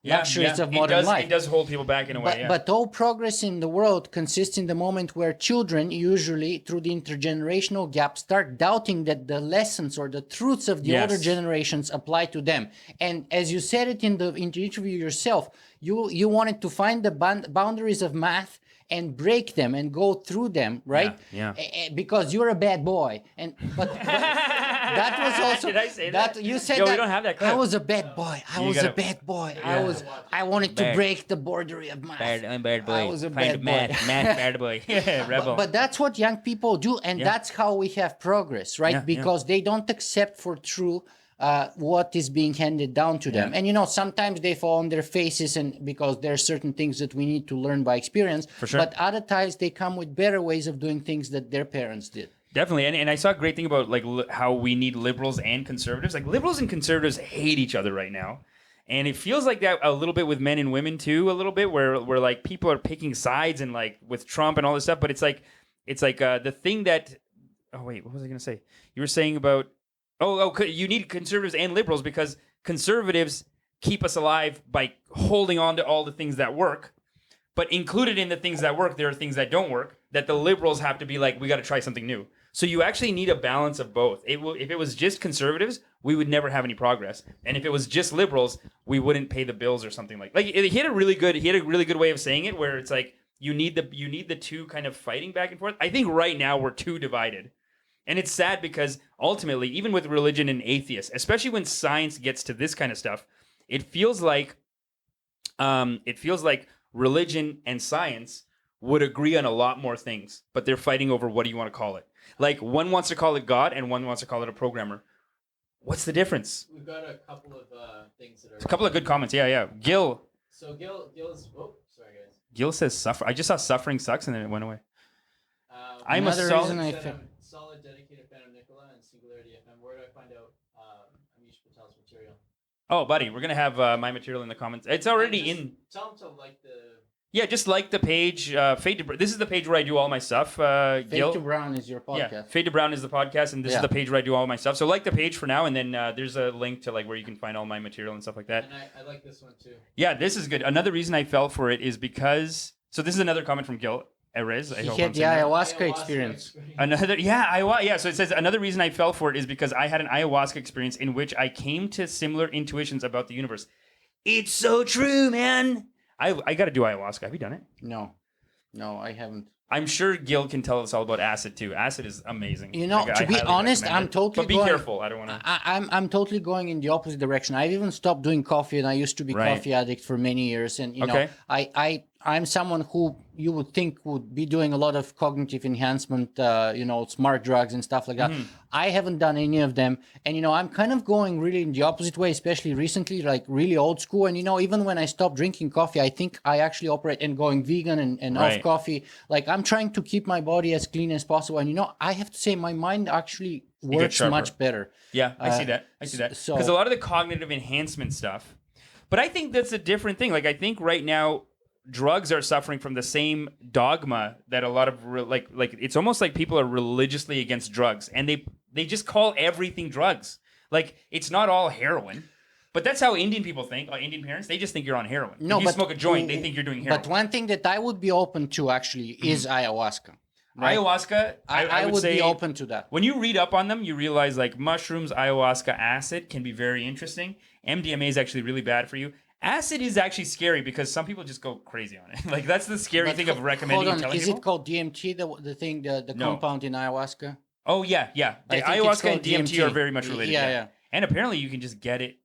luxuries of modern life? It does hold people back in a way. But all progress in the world consists in the moment where children, usually through the intergenerational gap, start doubting that the lessons or the truths of the older generations apply to them. And as you said it in the interview yourself, you wanted to find the boundaries of math and break them and go through them, right? Yeah. Because you're a bad boy. But that was also Did I say that? You said Yo, we that don't have that clip. I was a bad boy. I was a bad boy. I wanted to break the boundary of math. I'm bad boy. I was a bad boy. Math, bad boy. Rebel. But that's what young people do, and that's how we have progress, right? Because they don't accept for true what is being handed down to them. And sometimes they fall on their faces, and because there are certain things that we need to learn by experience. For sure. But other times they come with better ways of doing things that their parents did. Definitely, and I saw a great thing about like how we need liberals and conservatives. Like liberals and conservatives hate each other right now, and it feels like that a little bit with men and women too. A little bit where like people are picking sides and like with Trump and all this stuff. But it's like the thing that. Oh wait, what was I gonna say? You were saying about you need conservatives and liberals because conservatives keep us alive by holding on to all the things that work. But included in the things that work, there are things that don't work that the liberals have to be like, we got to try something new. So you actually need a balance of both. If it was just conservatives, we would never have any progress. And if it was just liberals, we wouldn't pay the bills or something like he had a really good way of saying it where it's like you need the two kind of fighting back and forth. I think right now we're too divided. And it's sad because ultimately, even with religion and atheists, especially when science gets to this kind of stuff, it feels like religion and science would agree on a lot more things, but they're fighting over what do you want to call it. Like one wants to call it God and one wants to call it a programmer. What's the difference? We've got a couple of things that are. A couple of good comments. Yeah. Gil So Gil's. Oh, sorry guys. Gil says suffer. I just saw suffering sucks and then it went away. I'm Another a reason solid. I'm solid, dedicated fan of Nikola and Singularity FM. Where do I find out Amish Patel's material? Oh, buddy, we're gonna have my material in the comments. It's already in. Tell him to like the. Yeah, just like the page. This is the page where I do all my stuff. Fade Gil. to Brown is your podcast. Yeah, Fade to Brown is the podcast, and this is the page where I do all my stuff. So like the page for now, and then there's a link to like where you can find all my material and stuff like that. And I like this one too. Yeah, this is good. Another reason I fell for it is because. So this is another comment from Gil Erez. I He hope had I'm the saying that. ayahuasca experience. So it says another reason I fell for it is because I had an ayahuasca experience in which I came to similar intuitions about the universe. It's so true, man. I got to do ayahuasca. Have you done it? No, I haven't. I'm sure Gil can tell us all about acid too. Acid is amazing. To be honest, I'm totally. But be careful. I don't want to. I'm totally going in the opposite direction. I've even stopped doing coffee, and I used to be coffee addict for many years. And I'm someone who you would think would be doing a lot of cognitive enhancement, smart drugs and stuff like that. I haven't done any of them. And, I'm kind of going really in the opposite way, especially recently, like really old school. And, even when I stopped drinking coffee, I think I actually operate and going vegan and off coffee. Like I'm trying to keep my body as clean as possible. And, I have to say my mind actually works much better. Yeah, I see that. Because a lot of the cognitive enhancement stuff, but I think that's a different thing. Like I think right now, drugs are suffering from the same dogma that a lot of like it's almost like people are religiously against drugs, and they just call everything drugs. Like it's not all heroin. But that's how Indian people think. Indian parents, they just think you're on heroin. No, if you but smoke a joint, they think you're doing heroin. But one thing that I would be open to actually is ayahuasca. Right? Ayahuasca, I would say, be open to that. When you read up on them, you realize like mushrooms, ayahuasca, acid can be very interesting. MDMA is actually really bad for you. Acid is actually scary because some people just go crazy on it. Like that's the scary thing of recommending. Hold on, telling is people. it called DMT? The No. compound in ayahuasca? Oh yeah. The I think it's ayahuasca and called DMT are very much related. Yeah. And apparently you can just get it.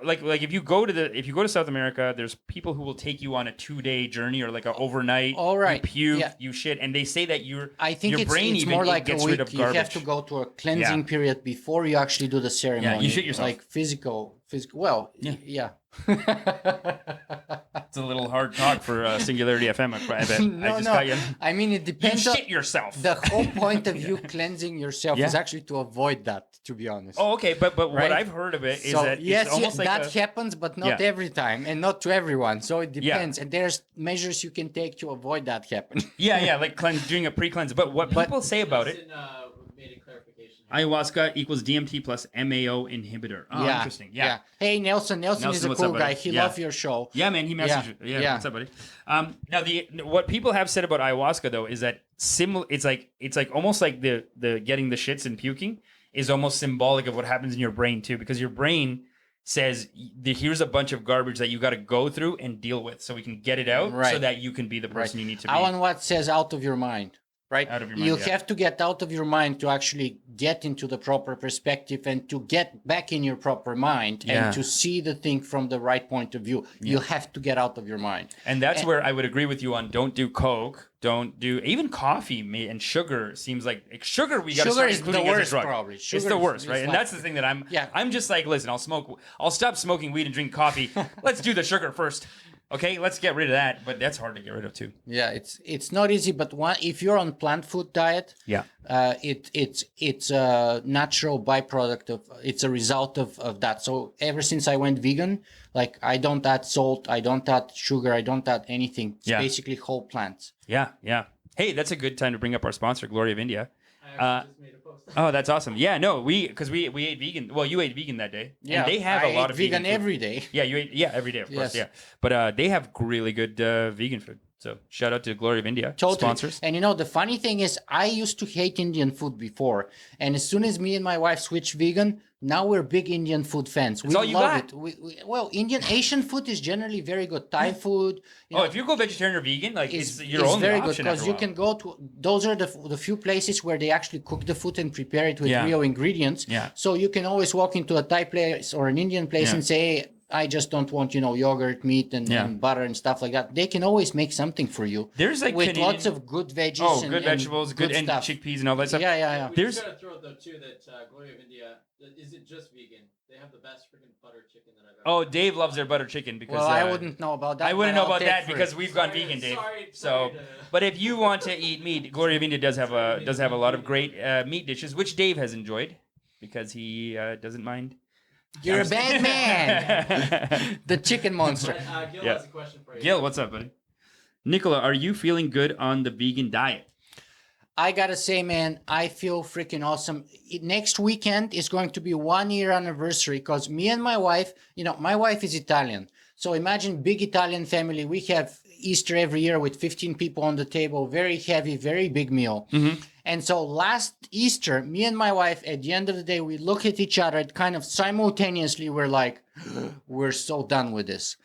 Like if you go to South America, there's people who will take you on a 2-day journey or like an overnight. All right. You puke, Yeah. you shit, and they say that I think your brain it's even more like gets a week. rid of You garbage. have to go to a cleansing period before you actually do the ceremony. you shit yourself. Like physical. Well, yeah. It's a little hard talk for Singularity FM. I bet. No. got you. I mean, it You depends on shit yourself. the whole point of you cleansing yourself is actually to avoid that. To be honest. Oh, okay, but what Right? I've heard of it is So that yes, it's almost like that happens, but not every time, and not to everyone. So it depends, and there's measures you can take to avoid that happening. like doing a pre-cleanse. But what people say about it, Made a clarification. ayahuasca equals DMT plus MAO inhibitor. Oh, interesting. Yeah. Hey, Nelson is a what's cool up, guy. buddy? He Yeah. loves your show. Yeah, man, he messaged. Yeah, what's up, buddy? Now, what people have said about ayahuasca though is that it's like almost like the getting the shits and puking is almost symbolic of what happens in your brain too, because your brain says here's a bunch of garbage that you got to go through and deal with, so we can get it out, so that you can be the person you need to be. Alan Watts says out of your mind. Right? Out of your mind, you have to get out of your mind to actually get into the proper perspective and to get back in your proper mind and to see the thing from the right point of view. You have to get out of your mind. And that's where I would agree with you on don't do Coke, don't do even coffee and sugar seems like sugar we got to start including the as a worst drug. probably. It's the worst, right? And that's the thing that I'm just like, listen, I'll stop smoking weed and drink coffee. Let's do the sugar first. Okay, let's get rid of that, but that's hard to get rid of too. Yeah, it's not easy, but if you're on plant food diet, it's a natural byproduct of it's a result of that. So ever since I went vegan, like I don't add salt, I don't add sugar, I don't add anything. It's basically whole plants. Yeah. Hey, that's a good time to bring up our sponsor, Glory of India. I actually just made a post. Oh, that's awesome. Yeah, no, because we ate vegan. Well, you ate vegan that day. Yeah, and they have a lot of vegan food. every day. Yeah, you ate every day, of course. Yes. Yeah, but they have really good vegan food. So shout out to Glory of India sponsors. And the funny thing is, I used to hate Indian food before, and as soon as me and my wife switched vegan, now we're big Indian food fans. We all you love got. it. Well, Asian food is generally very good. Thai food. If you go vegetarian or vegan, like it's your it's only very option good because you can go to those are the few places where they actually cook the food and prepare it with real ingredients. Yeah. So you can always walk into a Thai place or an Indian place and say, hey, I just don't want, yogurt, meat, and butter and stuff like that. They can always make something for you. There's like with Canadian... lots of good veggies. Oh, good vegetables, good and stuff. chickpeas and all that stuff. Yeah. We There's just gotta throw it though too that Glory of India is it just vegan? They have the best freaking butter chicken that I've ever. Oh, Dave loves their butter chicken because. Well, I wouldn't know about that. I wouldn't know but I'll about take that for because it. we've gone Sorry- vegan, Dave. sorry So, to- but if you want to eat meat, Glory of India does have a lot of great meat dishes, which Dave has enjoyed because he doesn't mind. You're a bad man. The chicken monster. But, Gil Yeah. has a question for you. Gil, what's up, buddy? Nikola, are you feeling good on the vegan diet? I gotta say, man, I feel freaking awesome. Next weekend is going to be 1 year anniversary because me and my wife, my wife is Italian. So imagine big Italian family. We have Easter every year with 15 people on the table, very heavy, very big meal. Mm-hmm. And so last Easter, me and my wife, at the end of the day, we look at each other and kind of simultaneously, we're like, we're so done with this.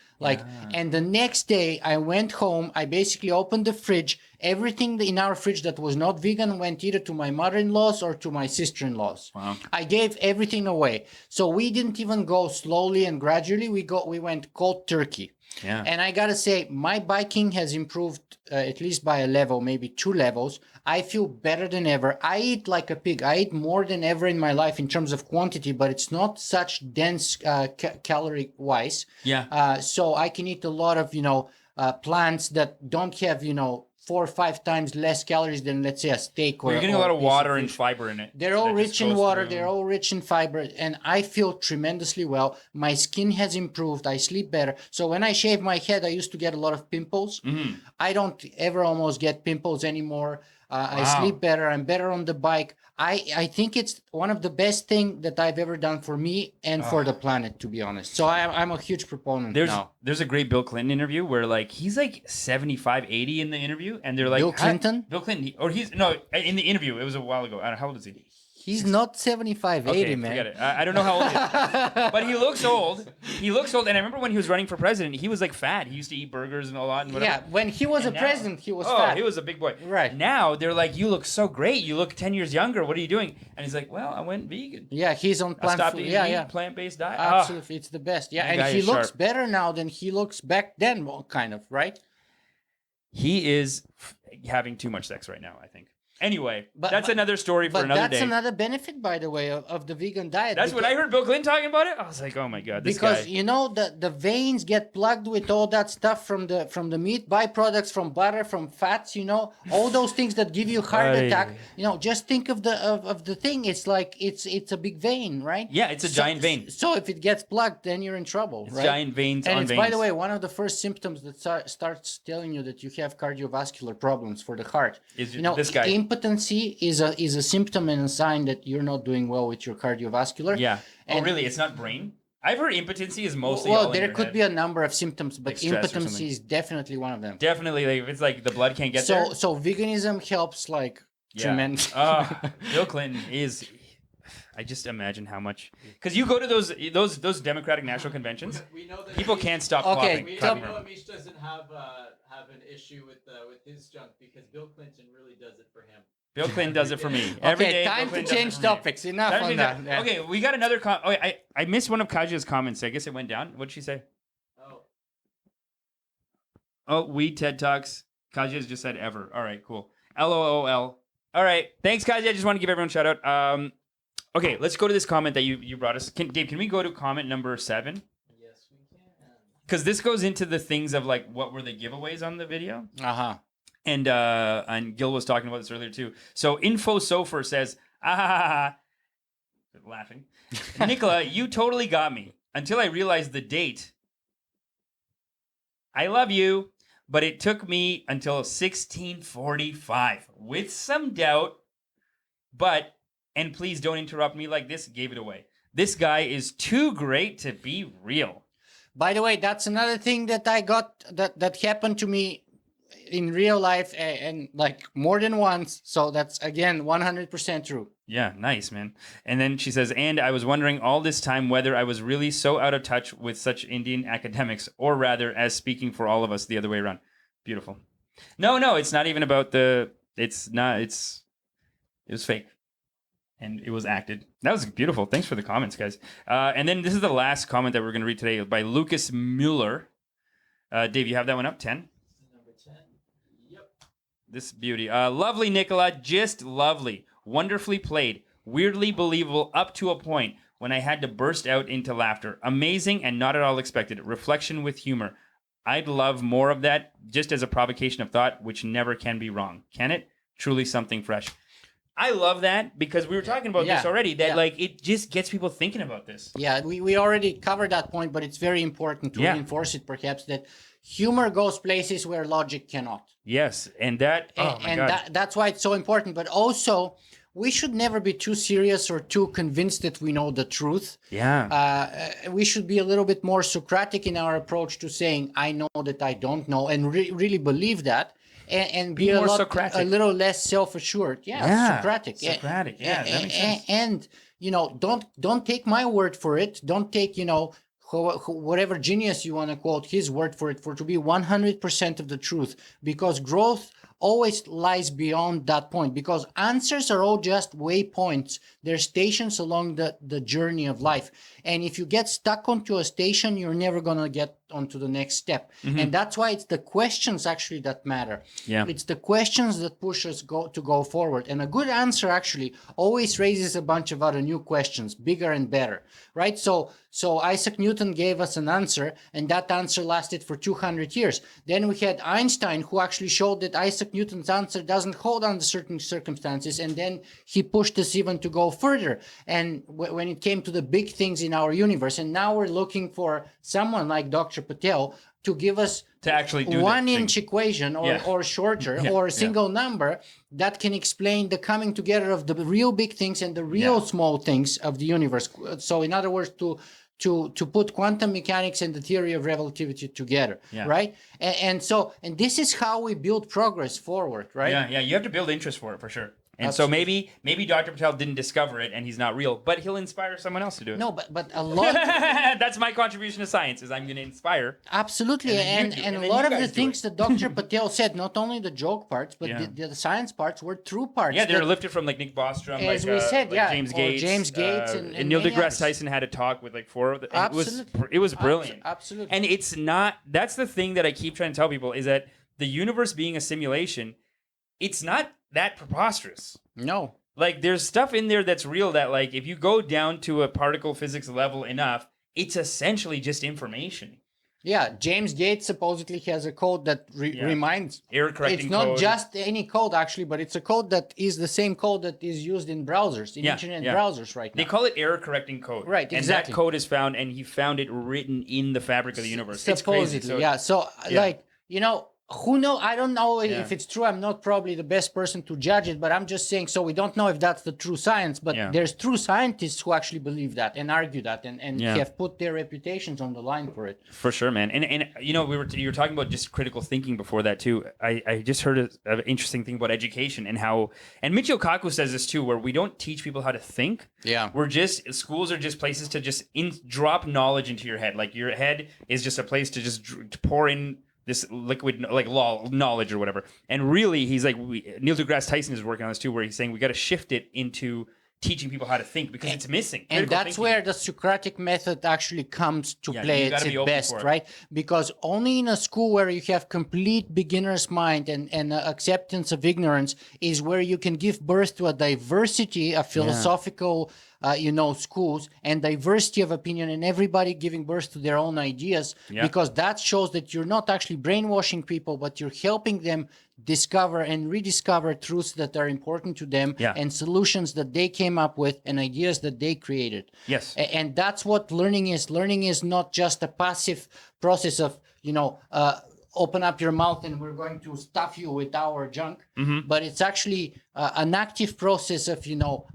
And the next day I went home, I basically opened the fridge. Everything in our fridge that was not vegan went either to my mother-in-law's or to my sister-in-law's. Wow. I gave everything away. So we didn't even go slowly and gradually. We went cold turkey. Yeah. And I gotta say, my biking has improved at least by a level, maybe 2 levels. I feel better than ever. I eat like a pig. I eat more than ever in my life in terms of quantity, but it's not such dense calorie wise. Yeah. So I can eat a lot of, plants that don't have, 4 or 5 times less calories than, let's say, a steak or You're getting a or lot of piece water and fish. fiber in it. They're all That just rich in goes water. through. They're all rich in fiber, and I feel tremendously well. My skin has improved. I sleep better. So when I shave my head, I used to get a lot of pimples. Mm-hmm. I don't ever almost get pimples anymore. I Wow. sleep better. I'm better on the bike. I think it's one of the best thing that I've ever done for me and for the planet, to be honest. So I'm a huge proponent now. There's a great Bill Clinton interview where like he's like 75, 80 in the interview, and they're like Bill Clinton? Bill Clinton, or he's no in the interview. It was a while ago. I don't know, how old is he? He's not 75, 80, Okay, man. forget it. I don't know how old he is, but he looks old. He looks old, and I remember when he was running for president, he was like fat. He used to eat burgers and a lot and whatever. Yeah, when he was And a now- president, he was oh, fat. he was a big boy. Right. Now they're like, you look so great. You look 10 years younger. What are you doing? And he's like, well, I went vegan. Yeah, he's on I plant stopped food. eating Yeah, meat, yeah. plant-based diet. Absolutely, it's the best. Yeah, That and guy he is looks sharp. better now than he looks back then, well, kind of, right? He is having too much sex right now, I think. Anyway, But- that's but- another story for But another that's day. another benefit, by the way, of the vegan diet. That's what I heard Bill Clinton talking about it. I was like, oh my god, this Because guy. you know the veins get plugged with all that stuff from the meat byproducts, from butter, from fats. You know, all those things that give you heart Aye. attack. You know, just think of the thing. It's like it's a big vein, right? Yeah, it's a giant vein. So if it gets plugged, then you're in trouble, It's right? giant veins And on it's, veins. by the way, one of the first symptoms that starts telling you that you have cardiovascular problems for the heart. Is You know, this guy. impotency is a symptom and a sign that you're not doing well with your cardiovascular. Yeah. Oh, And- really? It's not brain? I've heard impotency is mostly well, all in there your could head. be a number of symptoms, but Like stress or impotency something. is definitely one of them. Definitely, like, if it's like the blood can't get So there. so veganism helps like Yeah. tremendously. Bill Clinton is. I just imagine how much, because you go to those Democratic National Conventions, We know that people Amish- can't stop Okay, clapping. We clapping know for him. Amish doesn't have an issue with his junk because Bill Clinton really does it for him. Bill Clinton does it for me every Okay, day. time Bill to Clinton does it change for me. topics. Enough Time to on change that. topics. Yeah. Okay, we got another. Oh, I missed one of Kaja's comments. I guess it went down. What'd she say? Oh, Oh, we TED Talks. Kaja just said ever. All right, cool. LOL. All right, thanks, Kaja. I just want to give everyone a shout out. Okay, let's go to this comment that you brought us. Gabe, can we go to comment number 7? yes, we can. Because this goes into the things of like what were the giveaways on the video, Uh-huh. and Gil was talking about this earlier too. So Info Sofer says, ah, laughing. Nikola, you totally got me until I realized the date. I love you, but it took me until 1645 with some doubt. But, and please don't interrupt me like this, gave it away. This guy is too great to be real. By the way, that's another thing that I got that happened to me in real life and like more than once. So that's again 100% true. Yeah, nice, man. And then she says, and I was wondering all this time whether I was really so out of touch with such Indian academics, or rather, as speaking for all of us, the other way around. Beautiful. No, it's not even about the. It was fake, and it was acted. That was beautiful. Thanks for the comments, guys. And then this is the last comment that we're going to read today by Lucas Mueller. Dave, you have that one up? 10. Number 10. Yep. This beauty. Lovely, Nikola. Just lovely. Wonderfully played. Weirdly believable up to a point when I had to burst out into laughter. Amazing and not at all expected. Reflection with humor. I'd love more of that just as a provocation of thought, which never can be wrong. Can it? Truly something fresh. I love that because we were talking about this Yeah, already, that yeah. like it just gets people thinking about this. Yeah, we already covered that point, but it's very important to Yeah. reinforce it perhaps that humor goes places where logic cannot. Yes, and that, oh my And God. that's why it's so important. But also, we should never be too serious or too convinced that we know the truth. Yeah. We should be a little bit more Socratic in our approach to saying, I know that I don't know, and really believe that. And be more a Socratic. little less self-assured. Yeah, Socratic. Socratic. Yeah, that makes sense. And you know, don't take my word for it. Don't take whatever genius you want to quote his word for it for to be 100% of the truth, because growth always lies beyond that point, because answers are all just waypoints. They're stations along the journey of life. And if you get stuck onto a station, you're never going to get onto the next step. And that's why it's the questions actually that matter. Yeah. It's the questions that push us to go forward. And a good answer actually always raises a bunch of other new questions, bigger and better, right? So Isaac Newton gave us an answer, and that answer lasted for 200 years. Then we had Einstein, who actually showed that Isaac Newton's answer doesn't hold under certain circumstances, and then he pushed us even to go further. And when it came to the big things in our universe, and now we're looking for someone like Dr. Patel to give us To actually do 1 the inch equation or shorter or a single number that can explain the coming together of the real big things and the real small things of the universe. So in other words, to put quantum mechanics and the theory of relativity together, right? And this is how we build progress forward, right? Yeah, you have to build interest for it for sure. And so maybe Dr. Patel didn't discover it and he's not real, but he'll inspire someone else to do it. No, but a lot. That's my contribution to science, is I'm going to inspire. Absolutely, and a lot of the things that Dr. Patel said, not only the joke parts, but the science parts were true parts. Yeah, they're lifted from like Nick Bostrom, as we said, like James Gates. James Gates and Neil many deGrasse others. Tyson had a talk with like 4 of them. Absolutely. It was brilliant. Absolutely. And it's not, that's the thing that I keep trying to tell people, is that the universe being a simulation, it's not that preposterous. No. Like, there's stuff in there that's real that, like, if you go down to a particle physics level enough, it's essentially just information. Yeah, James Gates supposedly has a code that reminds. Error correcting It's not code. just any code, actually, but it's a code that is the same code that is used in browsers, in internet browsers right now. They call it error correcting code. Right, exactly. And that code is found, and he found it written in the fabric of the universe. Supposedly, it's crazy. yeah. So, like, you know, who know? I don't know if it's true. I'm not probably the best person to judge it, but I'm just saying. So we don't know if that's the true science, but there's true scientists who actually believe that and argue that and have put their reputations on the line for it. For sure, man. And you know, you were talking about just critical thinking before that too. I just heard an interesting thing about education and how, and Michio Kaku says this too, where we don't teach people how to think. Yeah. Schools are just places to just drop knowledge into your head. Like, your head is just a place to just to pour in this liquid, like, knowledge or whatever. And really, he's like, Neil deGrasse Tyson is working on this too, where he's saying we got to shift it into teaching people how to think, because it's missing. And that's where the Socratic method actually comes to play its best, right? Because only in a school where you have complete beginner's mind and acceptance of ignorance is where you can give birth to a diversity of philosophical schools and diversity of opinion, and everybody giving birth to their own ideas, because that shows that you're not actually brainwashing people, but you're helping them discover and rediscover truths that are important to them and solutions that they came up with and ideas that they created. Yes. And that's what learning is. Learning is not just a passive process of, open up your mouth and we're going to stuff you with our junk, but it's actually an active process of,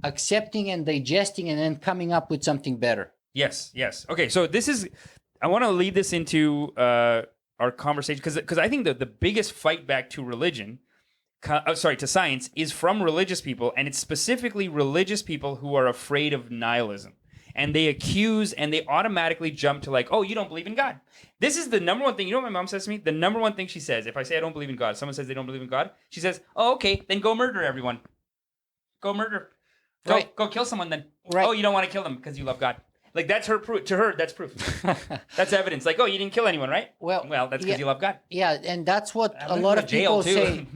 accepting and digesting and then coming up with something better. Yes. Okay, so I want to lead this into our conversation, because I think that the biggest fight back to to science is from religious people, and it's specifically religious people who are afraid of nihilism. And they accuse and they automatically jump to like, oh, you don't believe in God. This is the number one thing. You know what my mom says to me? The number one thing she says, if I say I don't believe in God, someone says they don't believe in God, she says, oh, okay, then go murder everyone. Go murder. Go kill someone then. Right. Oh, you don't want to kill them because you love God. Like, that's her proof. To her, that's proof. That's evidence. Like, oh, you didn't kill anyone, right? Well, that's because you love God. Yeah, and that's what a lot of people say.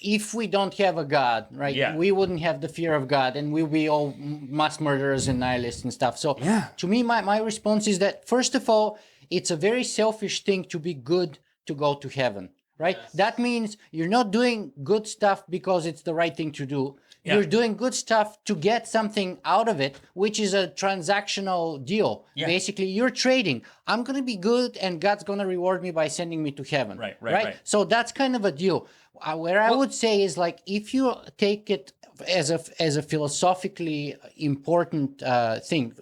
If we don't have a God, right, we wouldn't have the fear of God, and we'll be all mass murderers and nihilists and stuff. So to me, my response is that, first of all, it's a very selfish thing to be good to go to heaven, right? Yes. That means you're not doing good stuff because it's the right thing to do. Yeah. You're doing good stuff to get something out of it, which is a transactional deal. Yeah. Basically, you're trading. I'm going to be good, and God's going to reward me by sending me to heaven. Right. So that's kind of a deal. Where I would say is, like, if you take it as a philosophically important thing,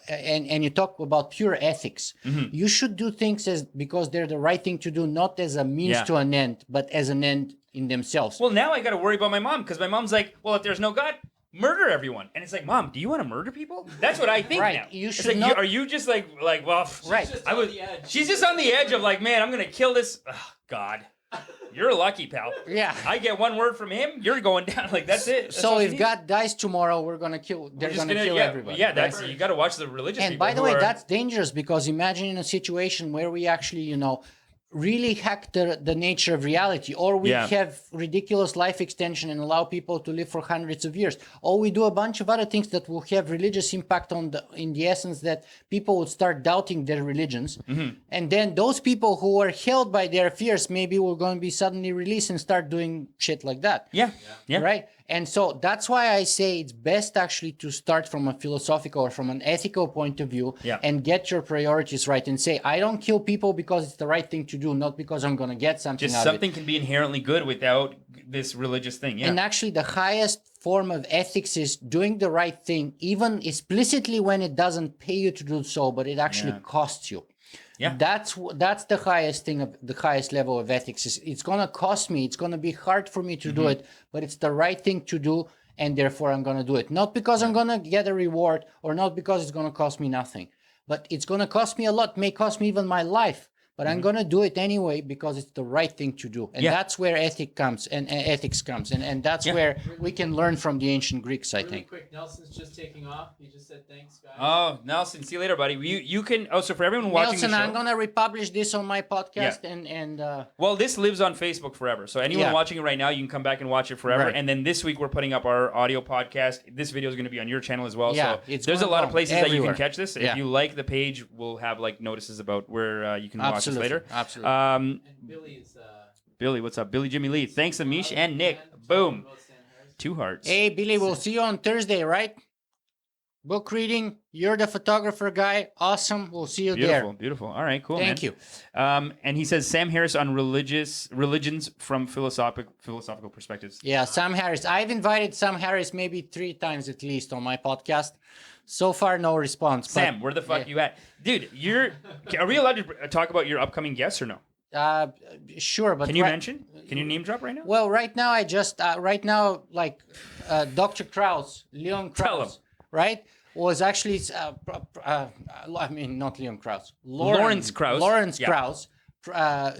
and you talk about pure ethics, you should do things because they're the right thing to do, not as a means to an end, but as an end in themselves. Well, now I got to worry about my mom, because my mom's like, well, if there's no God, murder everyone. And it's like, Mom, do you want to murder people? That's what I think now. You should like, not... Are you just like well, right. She's just on the edge of like, man, I'm going to kill this. Oh, God. You're lucky, pal. Yeah. I get one word from him, you're going down. Like, that's it. That's So all you if need. God dies tomorrow, they're gonna kill everybody. Yeah, that's you got to watch the religious And people. by the who way, are- that's dangerous because imagine in a situation where we actually, really hack the nature of reality, or we Yeah. have ridiculous life extension and allow people to live for hundreds of years, or we do a bunch of other things that will have religious impact in the essence that people would start doubting their religions. Mm-hmm. And then those people who are held by their fears maybe will going to be suddenly released and start doing shit like that. Yeah. Right. And so that's why I say it's best actually to start from a philosophical or from an ethical point of view and get your priorities right and say, I don't kill people because it's the right thing to do, not because I'm going to get something Just out of something can be inherently good without this religious thing. it. Yeah. And actually the highest form of ethics is doing the right thing, even explicitly when it doesn't pay you to do so, but it actually costs you. Yeah. That's the highest thing of the highest level of ethics. Is it's gonna cost me. It's gonna be hard for me to do it, but it's the right thing to do, and therefore I'm gonna do it. Not because I'm gonna get a reward, or not because it's gonna cost me nothing, but it's gonna cost me a lot. May cost me even my life, but I'm gonna do it anyway because it's the right thing to do, and that's where ethics comes, and that's where we can learn from the ancient Greeks. I Really think. quick, Nelson's just taking off. He just said thanks, guys. Oh, Nelson, see you later, buddy. You can. Oh, so for everyone watching Nelson, the show, I'm gonna republish this on my podcast, and well, this lives on Facebook forever. So anyone Yeah. watching it right now, you can come back and watch it forever. Right. And then this week we're putting up our audio podcast. This video is going to be on your channel as well. Yeah, so it's there's a going lot of on places that you everywhere. can catch this. Yeah. If you like the page, we'll have like notices about where you can watch this later. Absolutely. And Billy's Billy, what's up? Billy Jimmy Lee. Thanks, Amish and Nick. Boom. about Sam Harris. 2 hearts. Hey, Billy, we'll see you on Thursday, right? Book reading. You're the photographer guy. Awesome. We'll see you Beautiful, there. beautiful. All right, cool. Thank man. you. And he says Sam Harris on religions from philosophical perspectives. Yeah, Sam Harris. I've invited Sam Harris maybe 3 times at least on my podcast. So far, no response. Sam, where the fuck you at, dude? Are we allowed to talk about your upcoming guests or no? Sure, but Can you mention? Can you name drop right now? Well, right now I just like Dr. Krauss, Leon Tell Krauss, him. right? Was actually I mean not Leon Krauss, Lawrence Krauss. Lawrence Yeah. Krauss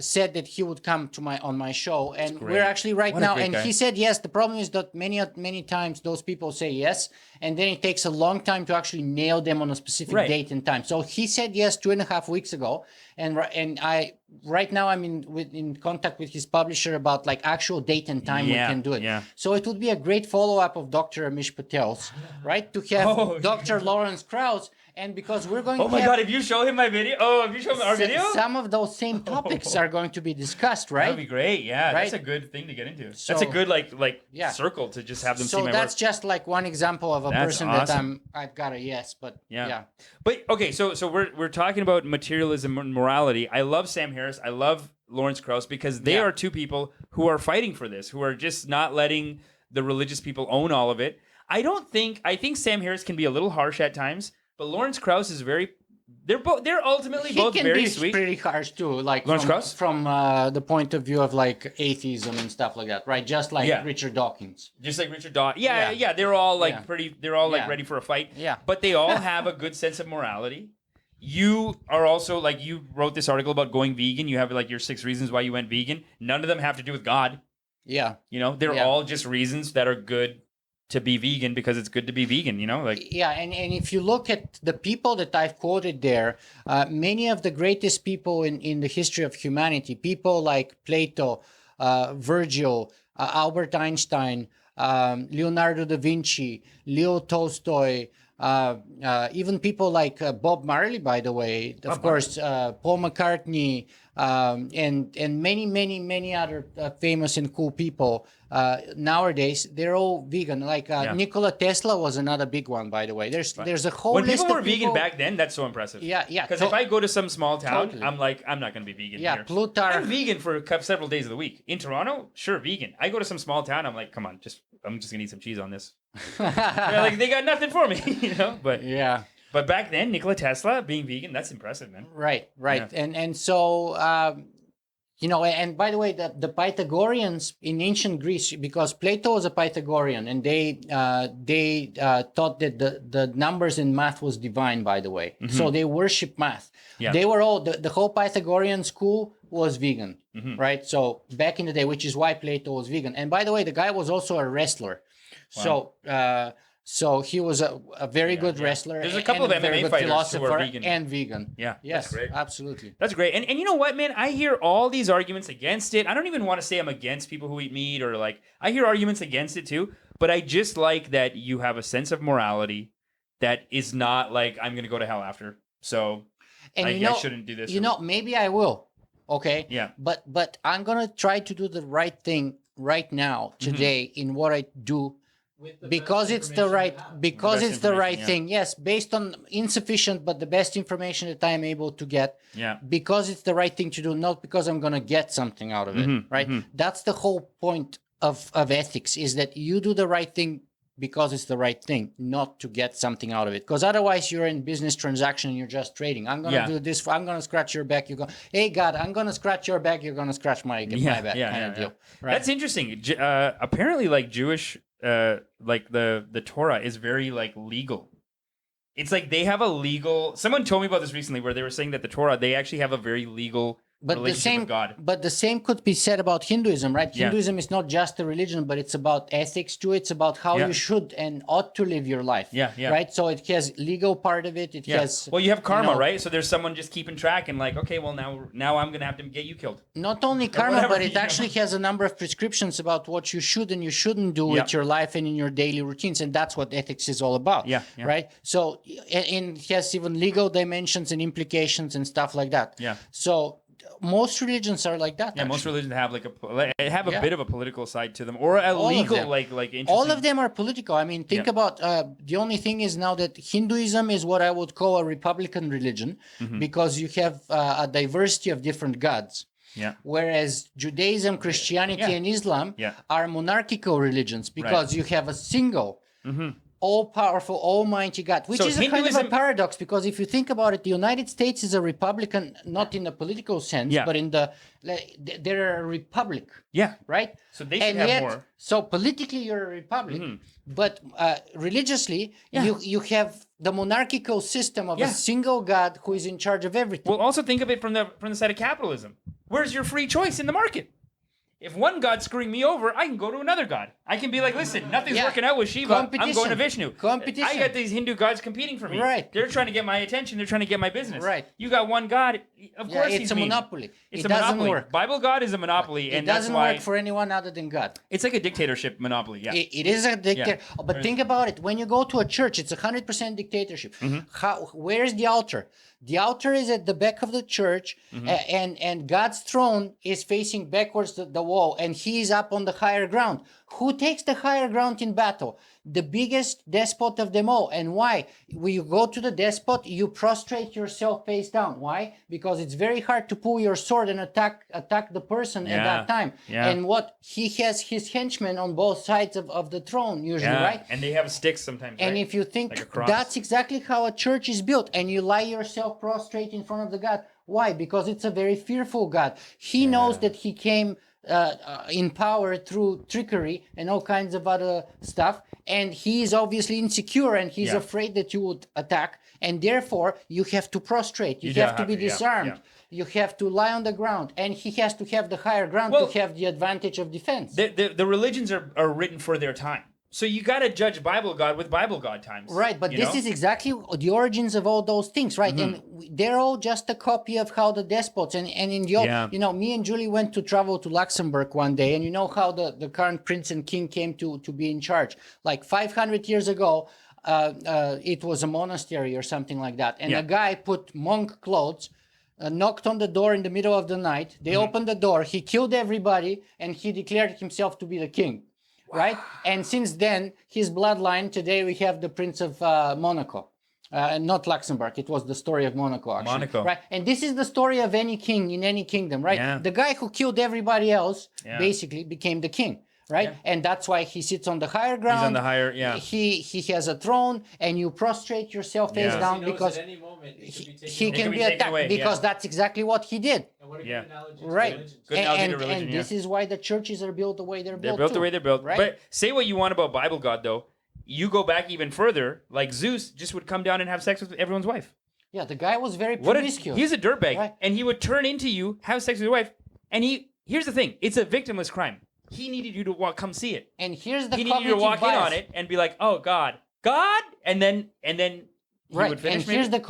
said that he would come to on my show, and great. we're actually right What a now. great And guy. he said yes. The problem is that many times those people say yes, and then it takes a long time to actually nail them on a specific Right. date and time. So he said yes 2.5 weeks ago, and I right now I'm in contact with his publisher about like actual date and time we Yeah, can do it. yeah. So it would be a great follow up of Dr. Amish Patel's, right? To have Oh, Dr. Lawrence Krauss, and because we're going Oh to my have god! If you show him my video, if you show him our video, some of those same topics are going to be discussed, right? that'd be great. Yeah, that's a Right? good thing to get into. So- That's a good like Yeah. circle to just have them see So my that's work. just like one example of a That's person awesome. that I've got a yes, but yeah. But okay, so we're talking about materialism and morality. I love Sam Harris. I love Lawrence Krauss because they Yeah. are 2 people who are fighting for this, who are just not letting the religious people own all of it. I think Sam Harris can be a little harsh at times, but Lawrence Krauss is very. They're ultimately He both can very be sweet. pretty harsh too, like Lawrence Krauss? from the point of view of like atheism and stuff like that, right? Just like Yeah. Richard Dawkins. Just like Richard Dawkins. Yeah, Yeah. they're all like Yeah. pretty. They're all like Yeah. ready for a fight. Yeah. But they all have a good sense of morality. You are also like you wrote this article about going vegan. You have like your 6 reasons why you went vegan. None of them have to do with God. Yeah. You know, they're Yeah. all just reasons that are good to be vegan because it's good to be vegan. You know, like Yeah, and if you look at the people that I've quoted there, many of the greatest people in the history of humanity, people like Plato, Virgil, Albert Einstein, Leonardo da Vinci, Leo Tolstoy, even people like Bob Marley, by the way, of course, Paul McCartney, and many other famous and cool people nowadays, they're all vegan. Like Nikola Tesla was another big one, by the way. There's a whole when list people were of vegan back then, that's so impressive. Yeah. Because if I go to some small town, Totally. I'm like, I'm not going to be vegan Yeah, here. Plutarch. I'm vegan for several days of the week. In Toronto, sure, vegan. I go to some small town, I'm like, come on, I'm just going to eat some cheese on this. They're like, they got nothing for me, you know? But Yeah. But back then, Nikola Tesla being vegan, that's impressive, man. Right. Yeah. And so and by the way, the Pythagoreans in ancient Greece, because Plato was a Pythagorean, and they thought that the numbers in math was divine. By the way, so they worship math. Yeah. They were all the whole Pythagorean school was vegan, right? So back in the day, which is why Plato was vegan. And by the way, the guy was also a wrestler. So he was a very good wrestler. There's a couple and of a very MMA good fighters who are philosopher vegan. and vegan. Yeah, Yes, that's great. absolutely. That's great. And you know what, man? I hear all these arguments against it. I don't even want to say I'm against people who eat meat or like, I hear arguments against it too. But I just like that you have a sense of morality that is not like, I'm going to go to hell after. So And I shouldn't do this. Maybe I will. Okay. Yeah. But I'm gonna try to do the right thing right now, today, in what I do, With the because best it's the information right you have. because best it's the right information, thing. Yes, based on insufficient but the best information that I'm able to get. Yeah. Because it's the right thing to do, not because I'm gonna get something out of it. Right. That's the whole point of ethics, is that you do the right thing because it's the right thing, not to get something out of it. Because otherwise you're in business transaction and you're just trading. I'm gonna do this. I'm gonna scratch your back. You go, hey God, I'm gonna scratch your back. You're gonna scratch my back. Kind of deal. Right? That's interesting. Apparently, like Jewish, like the Torah is very like legal. It's like they have a legal. Someone told me about this recently, where they were saying that the Torah, they actually have a very legal relationship with God. But the same could be said about Hinduism, right? Yeah. Hinduism is not just a religion, but it's about ethics too. It's about how you should and ought to live your life. Yeah. Right. So it has legal part of it. It has. Well, you have karma, right? So there's someone just keeping track and like, okay, well now I'm gonna have to get you killed. Not only karma, whatever, but it actually has a number of prescriptions about what you should and you shouldn't do with your life and in your daily routines, and that's what ethics is all about. Yeah. Right. So and it has even legal dimensions and implications and stuff like that. Yeah. So most religions are like that. Yeah, most actually. religions have a bit of a political side to them, or a All of legal them. like interesting. All of them are political. I mean, think about the only thing is now that Hinduism is what I would call a republican religion, because you have a diversity of different gods. Yeah. Whereas Judaism, Christianity, and Islam are monarchical religions, because you have a single, all-powerful, almighty God, which So is a kind of a Hinduism- paradox, because if you think about it, the United States is a republican, not in the political sense, but in they're a republic. Yeah. Right? So they should have more. So politically, you're a republic, but religiously, you have the monarchical system of a single God who is in charge of everything. Well, also think of it from the side of capitalism. Where's your free choice in the market? If one god's screwing me over, I can go to another god. I can be like, listen, nothing's working out with Shiva. I'm going to Vishnu. Competition. I got these Hindu gods competing for me. Right. They're trying to get my attention. They're trying to get my business. Right. You got one god. Of course it's he's a mean. monopoly. It's It a doesn't monopoly. work. Bible God is a monopoly, It and that's doesn't why work for anyone other than God. it's like a dictatorship monopoly. Yeah. It is a dictator. But think about it. When you go to a church, it's 100% dictatorship. Where's the altar? The altar is at the back of the church, and God's throne is facing backwards the wall, and he is up on the higher ground. Who takes the higher ground in battle? The biggest despot of them all. And why? When you go to the despot, you prostrate yourself face down. Why? Because it's very hard to pull your sword and attack the person at that time. Yeah. And what he has his henchmen on both sides of the throne usually, right? And they have sticks sometimes. And right? if you think Like a cross. that's exactly how a church is built, and you lie yourself prostrate in front of the God. Why? Because it's a very fearful God. He knows that he came in power through trickery and all kinds of other stuff, and he is obviously insecure, and he's afraid that you would attack, and therefore you have to prostrate. You have to be disarmed. You have to lie on the ground, and he has to have the higher ground to have the advantage of defense. The religions are written for their time. So you got to judge Bible God with Bible God times. Right, but this is exactly the origins of all those things, right? And they're all just a copy of how the despots and in the old, me and Julie went to travel to Luxembourg one day, and you know how the current prince and king came to be in charge. Like 500 years ago, it was a monastery or something like that. And a guy put monk clothes, knocked on the door in the middle of the night. They opened the door. He killed everybody, and he declared himself to be the king. Right? And since then, his bloodline, today we have the Prince of Monaco. Not Luxembourg. It was the story of Monaco, actually. Monaco. Right? And this is the story of any king in any kingdom, right? Yeah. The guy who killed everybody else basically became the king. Right? Yeah. And that's why he sits on the higher ground. He's on the higher, He has a throne, and you prostrate yourself face down, He knows because at any moment it could be taken he away. can be be taken attacked, away, because that's exactly what he did. And what a Yeah. good analogy to Right. religion. Good analogy And, to religion, and yeah. this is why the churches are built the way they're built. They're built the too, way they're built. right? But say what you want about Bible God, though. You go back even further, like Zeus just would come down and have sex with everyone's wife. Yeah, the guy was very What promiscuous. he's a dirtbag, Right. and he would turn into you, have sex with your wife, and here's the thing: it's a victimless crime. He needed you to come see it. And here's the He needed you to walk bias. in on it and be like, "Oh God, and then he Right, would finish. and here's the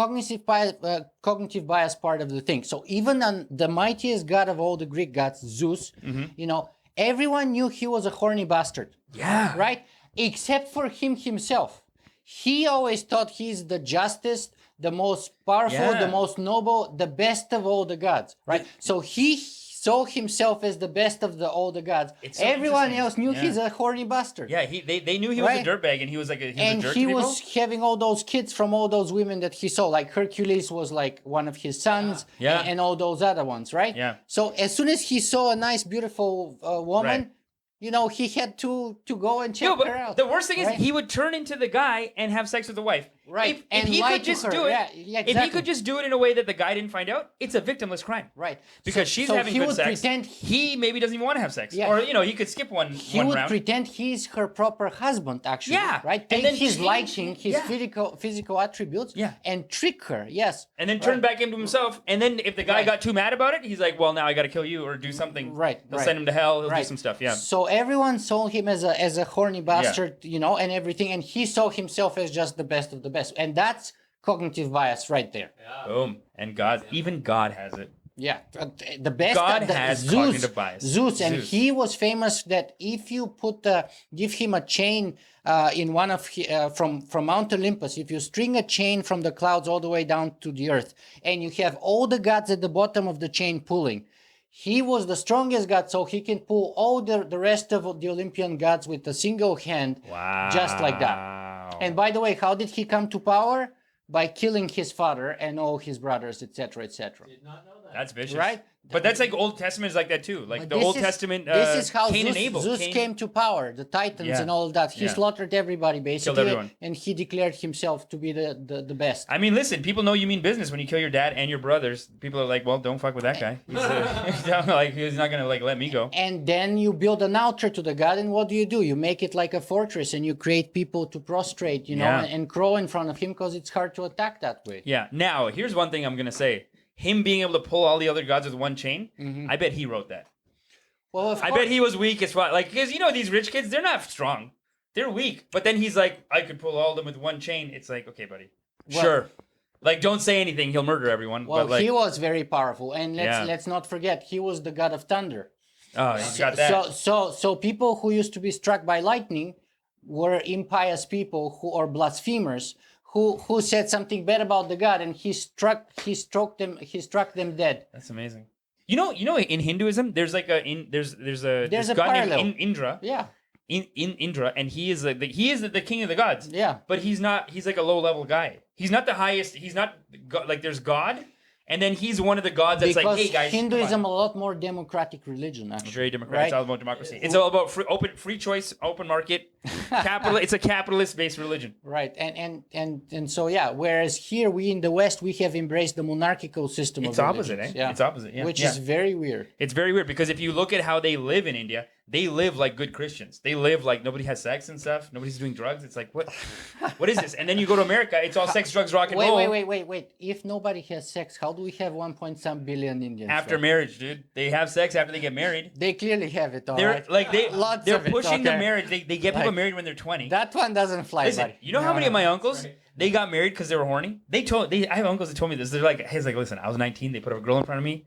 cognitive bias part of the thing. So even on the mightiest god of all the Greek gods, Zeus, you know, everyone knew he was a horny bastard. Yeah. Right? Except for him himself. He always thought he's the justest, the most powerful, Yeah. the most noble, the best of all the gods. Right? So he saw himself as the best of all the gods. It's so Everyone interesting. else knew Yeah. he's a horny bastard. Yeah, they knew he was Right. a dirtbag, and he was like a And jerk he to people. was having all those kids from all those women that he saw. Like Hercules was like one of his sons, Yeah. And all those other ones, right? Yeah. So as soon as he saw a nice, beautiful woman, Right. you know, he had to go and check Yo, but her out. the worst thing right? is he would turn into the guy and have sex with the wife. Right, If and he lie could to just her. do it, Yeah, if he exactly. could just do it in a way that the guy didn't find out, it's a victimless crime. Right. Because So- she's so having he good would sex. Pretend He maybe doesn't even want to have sex, Yeah. or he could skip one he one would round. pretend he's her proper husband, actually. Yeah, Right. and Take then his change- liking, his yeah. physical attributes. Yeah. And trick her. Yes. and then turn Right. back into himself. And then if the guy Right. got too mad about it, he's like, "Well, now I got to kill you or do something." Right, They'll right. send him to hell. He'll do Right. some stuff. Yeah. So everyone saw him as a horny bastard, you know, and everything, and he saw himself as just the best of the best, and that's cognitive bias right there. Boom. And even God has it. Yeah, the best. God the, has Zeus, cognitive bias. Zeus, and Zeus. he was famous that if you give him a chain in one of from Mount Olympus, if you string a chain from the clouds all the way down to the earth, and you have all the gods at the bottom of the chain pulling. He was the strongest god, so he can pull all the rest of the Olympian gods with a single hand, Wow. just like that. And by the way, how did he come to power? By killing his father and all his brothers, etc., etc. Did not know that. That's vicious. Right? But that's like Old Testament is like that too. Like the This Old is- Testament. This is how Cain and Abel. Zeus Cain- came to power, the Titans Yeah. and all of that. He Yeah. slaughtered everybody basically, everyone. and he declared himself to be the best. I mean, listen, people know you mean business when you kill your dad and your brothers. People are like, well, don't fuck with that guy. Like he's not gonna like let me go. And then you build an altar to the god, and what do? You make it like a fortress, and you create people to prostrate, you know, Yeah. and crawl in front of him because it's hard to attack that way. Yeah. Now, here's one thing I'm gonna say. Him being able to pull all the other gods with one chain, I bet he wrote that. Well, of I course, bet he was weak as fuck. Like, because these rich kids, they're not strong. They're weak. But then he's like, I could pull all of them with one chain. It's like, okay, buddy. Well- Sure. Like, don't say anything. He'll murder everyone. Well, but like, he was very powerful, and Yeah. let's not forget he was the god of thunder. oh, he's got that. So people who used to be struck by lightning were impious people or blasphemers who said something bad about the god, and he struck them dead. That's amazing. You know, in Hinduism, there's like there's this a god parallel. named Indra. Yeah, In Indra, and he is the king of the gods. yeah. But he's not. He's like a low level guy. He's not the highest. He's not like there's God, and then he's one of the gods that's Because like, hey guys, come on. Hinduism a lot more democratic religion, It's actually. very democratic. Right? It's all about democracy. It's all about free choice, open market, capital. It's a capitalist based religion. Right, and so yeah. Whereas here we in the West we have embraced the monarchical system. It's of opposite, religions. eh? Yeah. It's opposite, yeah. Which Yeah. is very weird. It's very weird because if you look at how they live in India, they live like good Christians. They live like nobody has sex and stuff. Nobody's doing drugs. It's like what? What is this? And then you go to America. It's all sex, drugs, rock and roll. Wait. If nobody has sex, how do we have 1.some billion Indians? After right? marriage, dude, they have sex after they get married. They clearly have it, all They're right. like Lots they're of it, pushing the okay. marriage. They get people Like- married when they're 20. That one doesn't fly, Listen, buddy. you know how many of my uncles they got married because they were horny? I have uncles that told me this. They're like, he's like, listen, I was 19. They put a girl in front of me.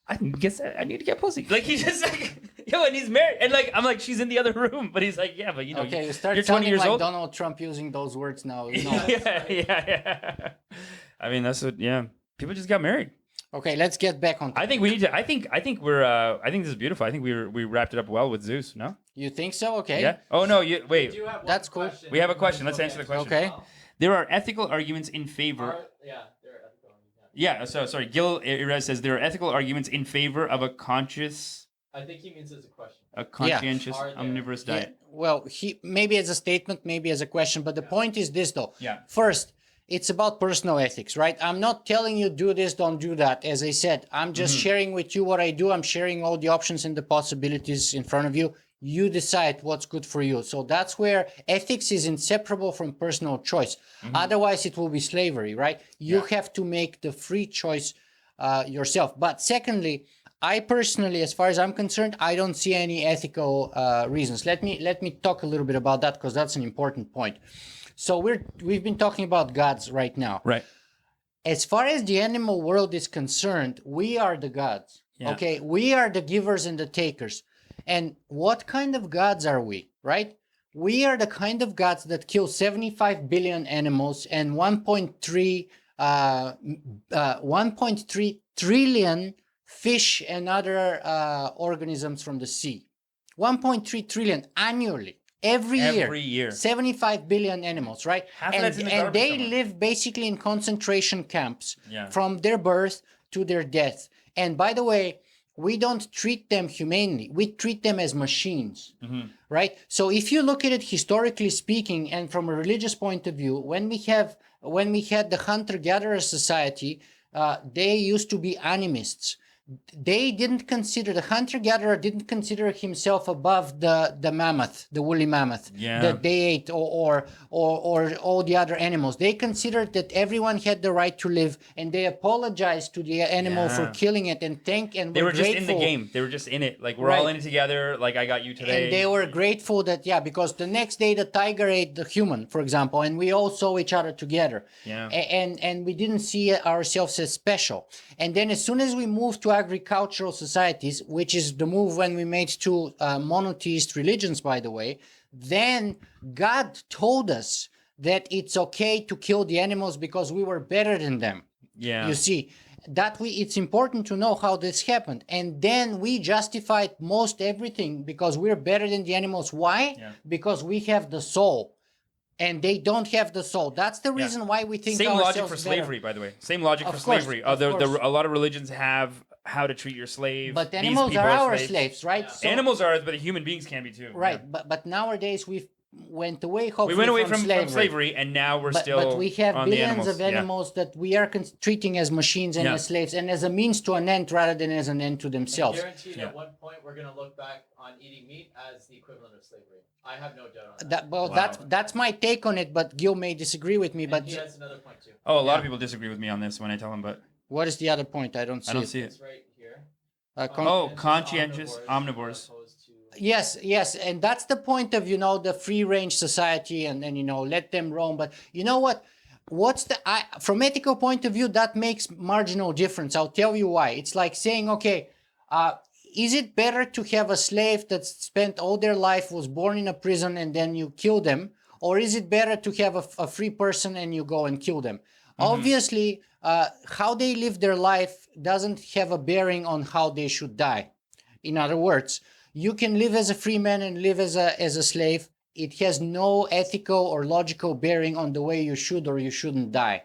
I need to get pussy. Like he's just like, yo, and he's married, and like I'm like, she's in the other room, but he's like, yeah, but Okay, you start you're 20 sounding years like old. Donald Trump using those words now. You know. yeah. I mean, that's what. Yeah, people just got married. Okay, let's get back on. I think we need to. I think we're. I think this is beautiful. I think we wrapped it up well with Zeus. No. You think so? Okay. Yeah. Oh no. You wait. We do have one That's cool. question. We have a question. Let's answer the question. Okay. There are ethical arguments in favor. Yeah, they're ethical. Yeah. Yeah. So sorry. Gil Irez says there are ethical arguments in favor of a I think he means it's a question. conscientious, Are there? omnivorous Yeah, diet. well, he maybe as a statement, maybe as a question, but the point is this though. Yeah. First, it's about personal ethics, right? I'm not telling you do this, don't do that. As I said, I'm just sharing with you what I do. I'm sharing all the options and the possibilities in front of you. you decide what's good for you. So that's where ethics is inseparable from personal choice. Otherwise it will be slavery, right? You have to make the free choice yourself. But secondly, I personally, as far as I'm concerned, I don't see any ethical reasons. Let me talk a little bit about that, because that's an important point. So we've been talking about gods right now. Right. As far as the animal world is concerned, we are the gods. Yeah. Okay, we are the givers and the takers. And what kind of gods are we, right? We are the kind of gods that kill 75 billion animals and 1.3 trillion fish and other organisms from the sea. 1.3 trillion annually. Every year. 75 billion animals, right? Half of that's in the garbage they somewhere. live basically in concentration camps Yeah. from their birth to their death. And by the way, we don't treat them humanely. We treat them as machines, right? So if you look at it historically speaking, and from a religious point of view, when we had the hunter-gatherer society, they used to be animists. They didn't consider, the hunter-gatherer didn't consider himself above the mammoth, the woolly mammoth that they ate, or all the other animals. They considered that everyone had the right to live, and they apologized to the animal for killing it and They were just grateful. in the game. They were just in it. Like, we're all in it together. Like, I got you today. And they were grateful that, because the next day the tiger ate the human, for example, and we all saw each other together. Yeah. And we didn't see ourselves as special. And then as soon as we moved to agricultural societies, which is the move when we made to monotheist religions, by the way, then God told us that it's okay to kill the animals because we were better than them. Yeah. You see, it's important to know how this happened. And then we justified most everything because we're better than the animals. Why? Because we have the soul. And they don't have the soul. That's the reason why we think Same logic for better. slavery, by the way. Same logic for Of course, slavery. of course. A lot of religions have how to treat your slave. But These animals people are our slaves, right? So, Animals are, but human beings can be too. right. Yeah. But nowadays we've went away. Hopefully, We went away from slavery. slavery, and now we're still. But we have on the billions animals. of animals that we are treating as machines and as slaves, and as a means to an end rather than as an end to themselves. Guaranteed at one point we're going to look back on eating meat as the equivalent of slavery. I have no doubt on that. That's my take on it, but Gil may disagree with me. And But he has another point too. Oh, a lot of people disagree with me on this when I tell them, but what is the other point? I don't see I don't see it. It's right here. Conscientious omnivores. Opposed to Yes, and that's the point of the free range society, and let them roam. But you know what? From ethical point of view, that makes marginal difference. I'll tell you why. It's like saying, okay, is it better to have a slave that spent all their life, was born in a prison, and then you kill them, or is it better to have a free person and you go and kill them? Obviously, how they live their life doesn't have a bearing on how they should die. In other words, you can live as a free man and live as a slave. It has no ethical or logical bearing on the way you should or you shouldn't die.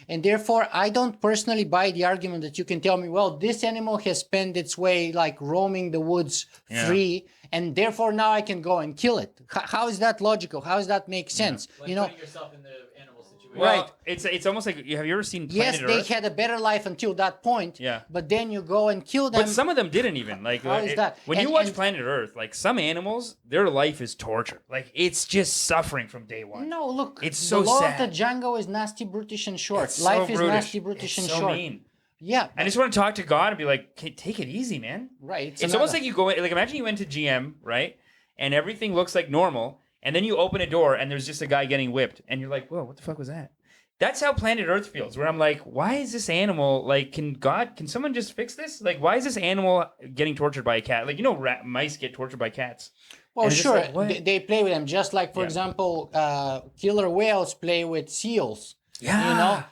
And therefore, I don't personally buy the argument that you can tell me, well, this animal has spent its way like roaming the woods free, and therefore now I can go and kill it. How is that logical? How does that make sense? like putting yourself in the animal situation. Well, Right. It's almost like, have you ever seen Yes, Planet they Earth? had a better life until that point. Yeah. But then you go and kill them. But some of them didn't even. Like, How is that? When you And- watch and- Planet Earth, like some animals, their life is torture. Like, it's just suffering from day one. No, look. It's the so law sad. of the jungle is nasty, brutish, and short. It's so Life is brutish. nasty, brutish, It's and so short. mean. Yeah. I just want to talk to God and be like, "Okay, take it easy, man." Right. It's almost like you go, like, imagine you went to GM, right? And everything looks like normal. And then you open a door and there's just a guy getting whipped. And you're like, whoa, what the fuck was that? That's how Planet Earth feels, where I'm like, why is this animal, like, can someone just fix this? Like, why is this animal getting tortured by a cat? Like, mice get tortured by cats. Well, And it's just sure. like, what? They play with them, just like, for Yeah. example, killer whales play with seals. Yeah.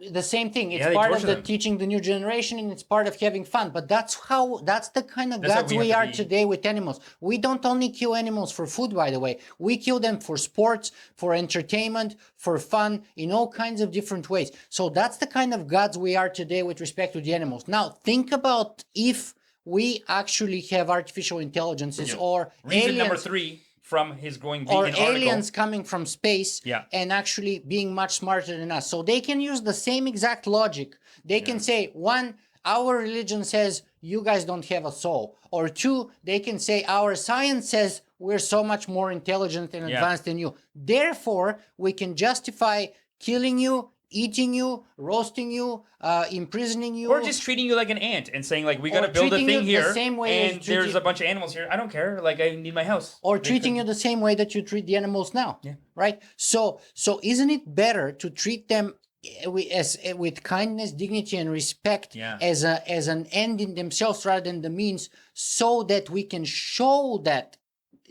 The same thing. It's they part of torture the them. teaching the new generation, and it's part of having fun. But that's the kind of That's how gods we we have to are be. today with animals. We don't only kill animals for food, by the way. We kill them for sports, for entertainment, for fun, in all kinds of different ways. So that's the kind of gods we are today with respect to the animals. Now, think about if we actually have artificial intelligences or Reason aliens. number 3 from his going vegan Or article. aliens coming from space Yeah. and actually being much smarter than us. So they can use the same exact logic. They can say, one, our religion says you guys don't have a soul. Or two, they can say our science says we're so much more intelligent and advanced than you. Therefore, we can justify killing you, eating you, roasting you, imprisoning you, or just treating you like an ant and saying like, we got to Or build a treating thing you the here, same way as and there's treating- a bunch of animals here. I don't care. Like, I need my house. or They treating could- you the same way that you treat the animals now. Yeah. Right. So isn't it better to treat them with kindness, dignity, and respect as an end in themselves rather than the means, so that we can show that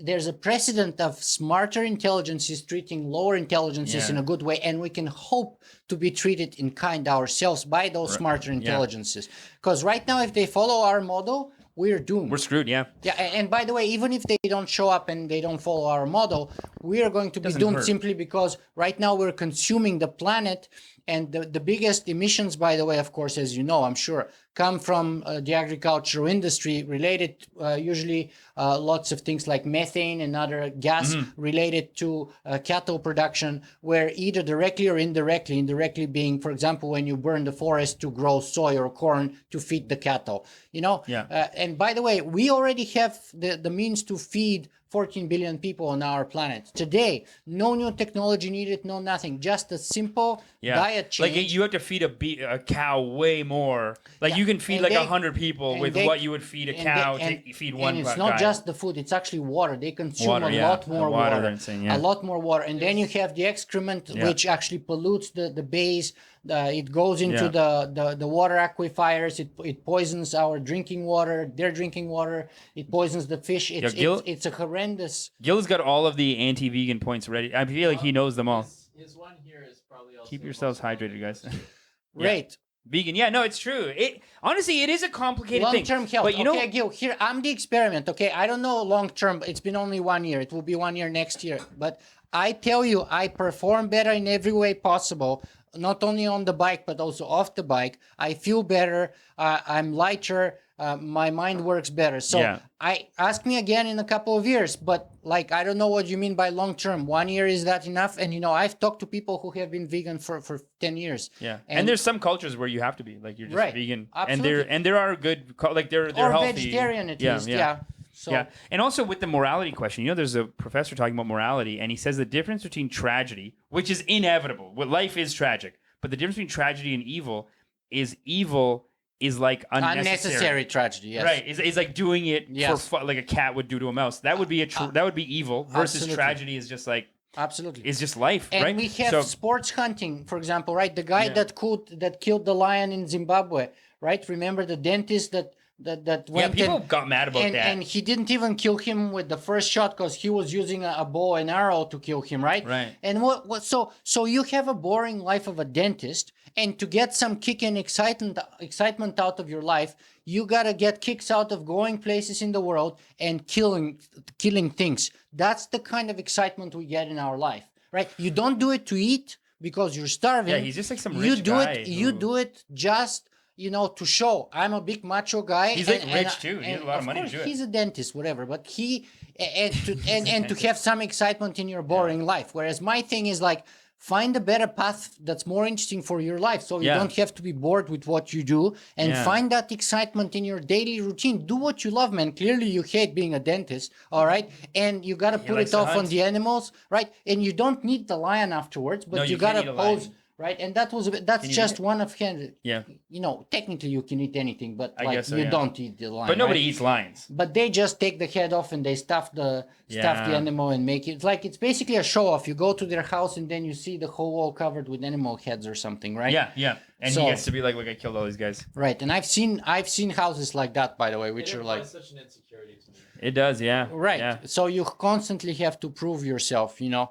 there's a precedent of smarter intelligences treating lower intelligences in a good way, and we can hope to be treated in kind ourselves by those smarter intelligences. Because right now, if they follow our model, we're doomed. We're screwed, yeah. Yeah, and by the way, even if they don't show up and they don't follow our model, we are going to be doomed simply because right now we're consuming the planet. And the biggest emissions, by the way, of course, as you know, I'm sure, come from the agricultural industry related, usually lots of things like methane and other gas related to cattle production, where either directly or indirectly being, for example, when you burn the forest to grow soy or corn to feed the cattle, you know? And by the way, we already have the means to feed 14 billion people on our planet. Today, no new technology needed, no nothing. Just a simple diet change. Like, you have to feed a cow way more. Like, you can feed And like 100 people with what you would feed a cow to feed one guy. And it's not just the food, it's actually water. They consume a lot more water. Insane, a lot more water. And then you have the excrement, which actually pollutes the bays. It goes into the water aquifers. It poisons our drinking water, their drinking water. It poisons the fish. It's a horrendous. Gil's got all of the anti-vegan points ready. I feel like he knows them all. His one here is probably also Keep yourselves hydrated, guys. Right. Vegan. Yeah, no, it's true. Honestly, it is a complicated thing. Long-term health. But you know, Gil, here, I'm the experiment, okay? I don't know long-term. It's been only 1 year. It will be 1 year next year. But I tell you, I perform better in every way possible, not only on the bike, but also off the bike. I feel better. I'm lighter. My mind works better. So I ask me again in a couple of years, but like, I don't know what you mean by long term. 1 year, is that enough? And you know, I've talked to people who have been vegan for 10 years. Yeah. And there's some cultures where you have to be, like, you're just vegan. Absolutely. And there are good, like, they're or healthy. vegetarian at least. Yeah. So, yeah. And also with the morality question, you know, there's a professor talking about morality, and he says the difference between tragedy, which is inevitable, what life is tragic, but the difference between tragedy and evil is like unnecessary tragedy. Yes. Right. It's like doing it for fun, like a cat would do to a mouse. That would be that would be evil versus tragedy is just like absolutely. It's just life, and right? we have sports hunting, for example, right? The guy that killed the lion in Zimbabwe, right? Remember the dentist that went people got mad about that. And he didn't even kill him with the first shot because he was using a bow and arrow to kill him, right? Right. And so you have a boring life of a dentist, and to get some kick and excitement out of your life, you gotta get kicks out of going places in the world and killing things. That's the kind of excitement we get in our life, right? You don't do it to eat because you're starving. Yeah, he's just like some rich guy. You do it just, you know, to show I'm a big macho guy. He's like rich too. He has a lot of money to do it. He's a dentist, whatever. But to have some excitement in your boring life. Whereas my thing is like, find a better path that's more interesting for your life, so you don't have to be bored with what you do, and find that excitement in your daily routine. Do what you love, man. Clearly you hate being a dentist, all right? And you got to put it off on the animals, right? And you don't need the lion afterwards, but you got to pose, right? And that's just one of hand. Yeah. You know, technically you can eat anything, but like you don't eat the lion. But nobody eats lions. But they just take the head off and they stuff the animal and make it like it's basically a show off. You go to their house and then you see the whole wall covered with animal heads or something, right? Yeah. And he gets to be like, look, I killed all these guys. Right. And I've seen houses like that, by the way, which are like such an insecurity to me. It does, yeah. Right. Yeah. So you constantly have to prove yourself, you know.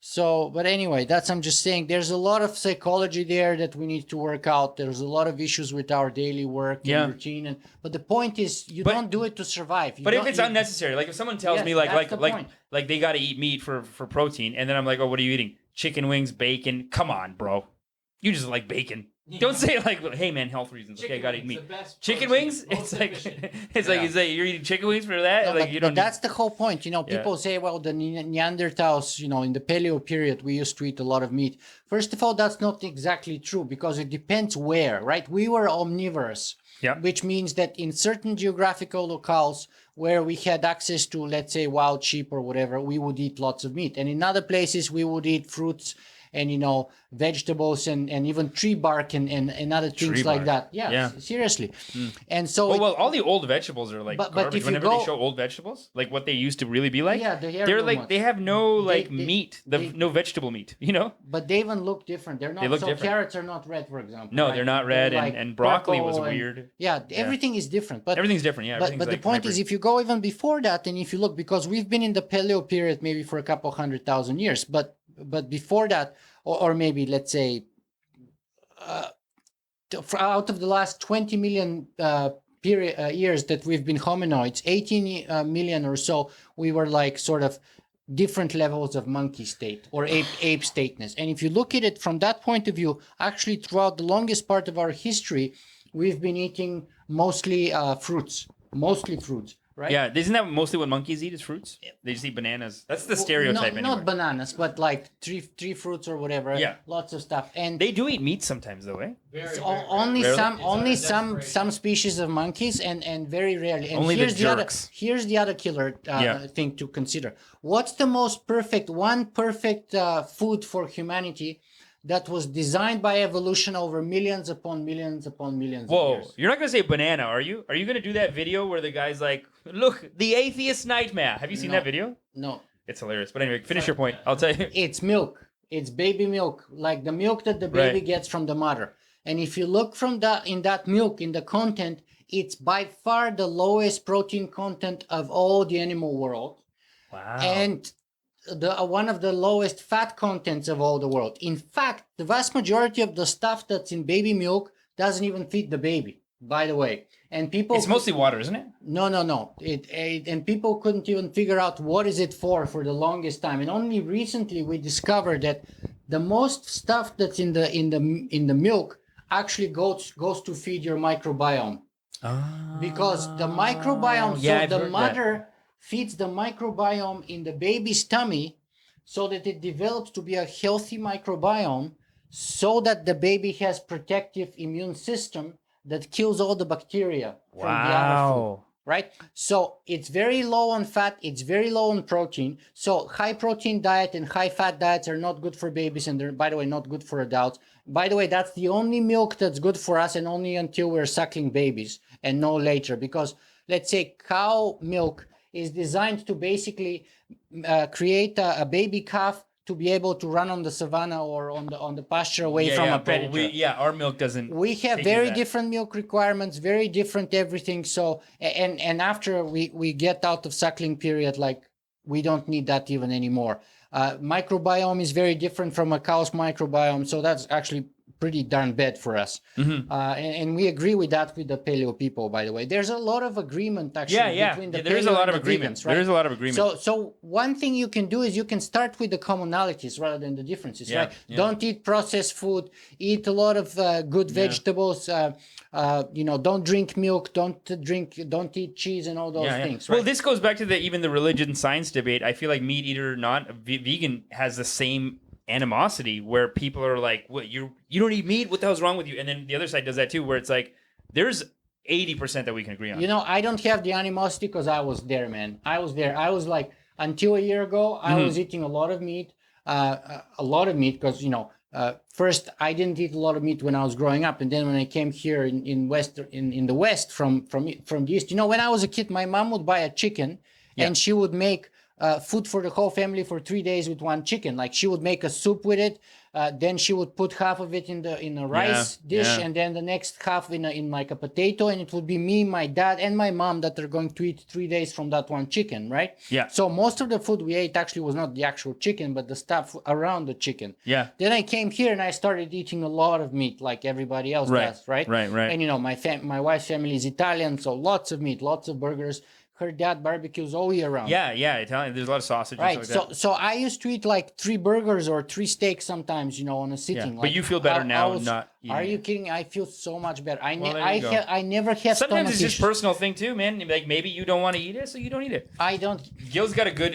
So, but anyway, I'm just saying there's a lot of psychology there that we need to work out. There's a lot of issues with our daily work and routine. But the point is, you don't do it to survive. But if it's unnecessary, like if someone tells me like they got to eat meat for protein, and then I'm like, oh, what are you eating? Chicken wings, bacon. Come on, bro. You just like bacon. Don't say it like, hey man, health reasons. Okay, I gotta eat meat. Chicken wings? It's like you're eating chicken wings for that? No, like but, you don't. but that's the whole point. People say, well, the Neanderthals, in the Paleo period, we used to eat a lot of meat. First of all, that's not exactly true because it depends where, right? We were omnivorous, Yeah. which means that in certain geographical locales where we had access to, let's say, wild sheep or whatever, we would eat lots of meat. And in other places, we would eat fruits and vegetables and even tree bark and other things Tree like bark. that. Yeah, Yeah. seriously. And so well, all the old vegetables are like But garbage. if you Whenever go- they show old vegetables, like what they used to really be like, Yeah, the they're heirloom like ones. they have no They- meat, they- no vegetable meat. but they even look different. They're not They look so different. carrots are not red, for example. No, right? they're not red, like and broccoli was purple and- weird. Yeah, everything is different. But Everything's different. Yeah, but everything's the like point is, hybrid. if you go even before that, and if you look, because we've been in the Paleo period maybe for a couple 100,000 years, but before that, or maybe let's say out of the last 20 million years that we've been hominoids, 18 million or so, we were like sort of different levels of monkey state or ape stateness. And if you look at it from that point of view, actually throughout the longest part of our history, we've been eating mostly fruits, right? Yeah, isn't that mostly what monkeys eat? Is fruits? They just eat bananas. That's the stereotype. Not anyway. bananas, but like tree fruits or whatever. Yeah. Lots of stuff. And They do eat meat sometimes, though, eh? only Rarely? some species of monkeys and very rarely. And Only the here's jerks. Here's the other killer Yeah. thing to consider. What's the most perfect food for humanity that was designed by evolution over millions upon millions upon millions of Whoa, years? you're not gonna say banana, are you? Are you gonna do that video where the guy's like, "Look, the atheist nightmare"? Have you seen No. that video? No, It's hilarious. But anyway, finish your point. I'll tell you. it's milk. It's baby milk, like the milk that the baby Right. gets from the mother. And if you look from that milk, in the content, it's by far the lowest protein content of all the animal world. Wow. And one of the lowest fat contents of all the world. In fact, the vast majority of the stuff that's in baby milk doesn't even feed the baby, by the way. And people It's mostly water, isn't it? no. And people couldn't even figure out what is it for the longest time. And only recently we discovered that the most stuff that's in the milk actually goes to feed your microbiome. Because the microbiome, yeah, I've so the heard that. mother feeds the microbiome in the baby's tummy so that it develops to be a healthy microbiome so that the baby has protective immune system that kills all the bacteria from the other food. Right? So it's very low on fat, it's very low on protein. So high protein diet and high fat diets are not good for babies, and they're, by the way, not good for adults. By the way, that's the only milk that's good for us, and only until we're suckling babies and no later. Because let's say cow milk is designed to basically create a baby calf to be able to run on the savannah or on the pasture away from a but predator. our milk doesn't. We have take very that. different milk requirements, very different everything. So and after we get out of suckling period, like we don't need that even anymore. Microbiome is very different from a cow's microbiome, so that's actually pretty darn bad for us. Mm-hmm. And we agree with that with the paleo people, by the way. There's a lot of agreement actually between the there is a paleo lot and of the agreement. vegans, right? There is a lot of agreement. So one thing you can do is you can start with the commonalities rather than the differences, Yeah, right? yeah. Don't eat processed food. Eat a lot of good vegetables. Don't drink milk. Don't eat cheese and all those things. Right? Well, this goes back to even the religion science debate. I feel like meat eater or not, vegan has the same animosity where people are like, "What you don't eat meat? What the hell's wrong with you?" And then the other side does that too, where it's like, there's 80% that we can agree on. I don't have the animosity because I was there, man. I was there. I was like, until a year ago, I was eating a lot of meat. Because first I didn't eat a lot of meat when I was growing up, and then when I came here in the West from the East, when I was a kid, my mom would buy a chicken, and she would make food for the whole family for 3 days with one chicken. Like she would make a soup with it, then she would put half of it in a rice dish, and then the next half in like a potato, and it would be me, my dad, and my mom that are going to eat 3 days from that one chicken, right? Yeah. So most of the food we ate actually was not the actual chicken, but the stuff around the chicken. Yeah. Then I came here and I started eating a lot of meat, like everybody else does, right? Right. And my wife's family is Italian, so lots of meat, lots of burgers. her dad barbecues all year round. Yeah, Italian. There's a lot of sausage. Right. And stuff like So I used to eat like 3 burgers or 3 steaks sometimes, on a that. sitting. But Like, you feel better now, was- not. Eating Are you it. kidding? I feel so much better. Well, there you go. I never have Sometimes stomach it's just issues. personal thing too, man. Like maybe you don't want to eat it, so you don't eat it. I don't. Gil's got a good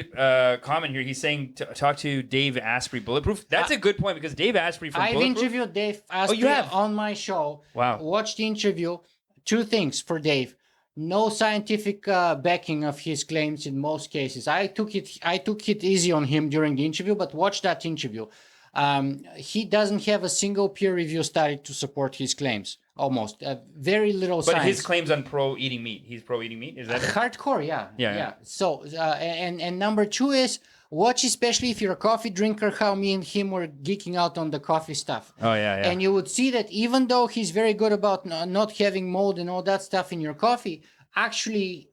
comment here. He's saying talk to Dave Asprey, Bulletproof. That's a good point because Dave Asprey from I've Bulletproof. interviewed Dave Asprey you have? on my show. Wow. Watch the interview. 2 things for Dave. No scientific backing of his claims in most cases. I took it easy on him during the interview, but watch that interview. He doesn't have a single peer review study to support his claims. Almost very little But science. his claims on pro eating meat. He's pro eating meat. Is that it? Hardcore, yeah. Yeah. So and number 2 is watch, especially if you're a coffee drinker, how me and him were geeking out on the coffee stuff. Oh yeah. And you would see that even though he's very good about not having mold and all that stuff in your coffee, actually,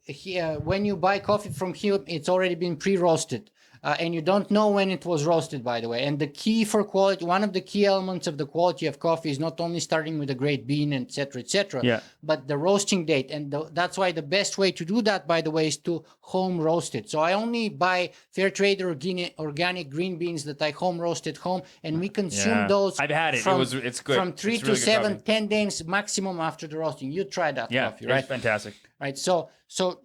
when you buy coffee from him, it's already been pre-roasted. And you don't know when it was roasted, by the way. And the key for quality, one of the key elements of the quality of coffee is not only starting with a great bean, et cetera, Yeah. but the roasting date. And that's why the best way to do that, by the way, is to home roast it. So I only buy fair trade or organic green beans that I home roast at home, and we consume Yeah. those. I've had it. It's good. From 3 It's to really good 7, coffee. 10 days maximum after the roasting. You try that Yeah, coffee, right? it's fantastic. Right. So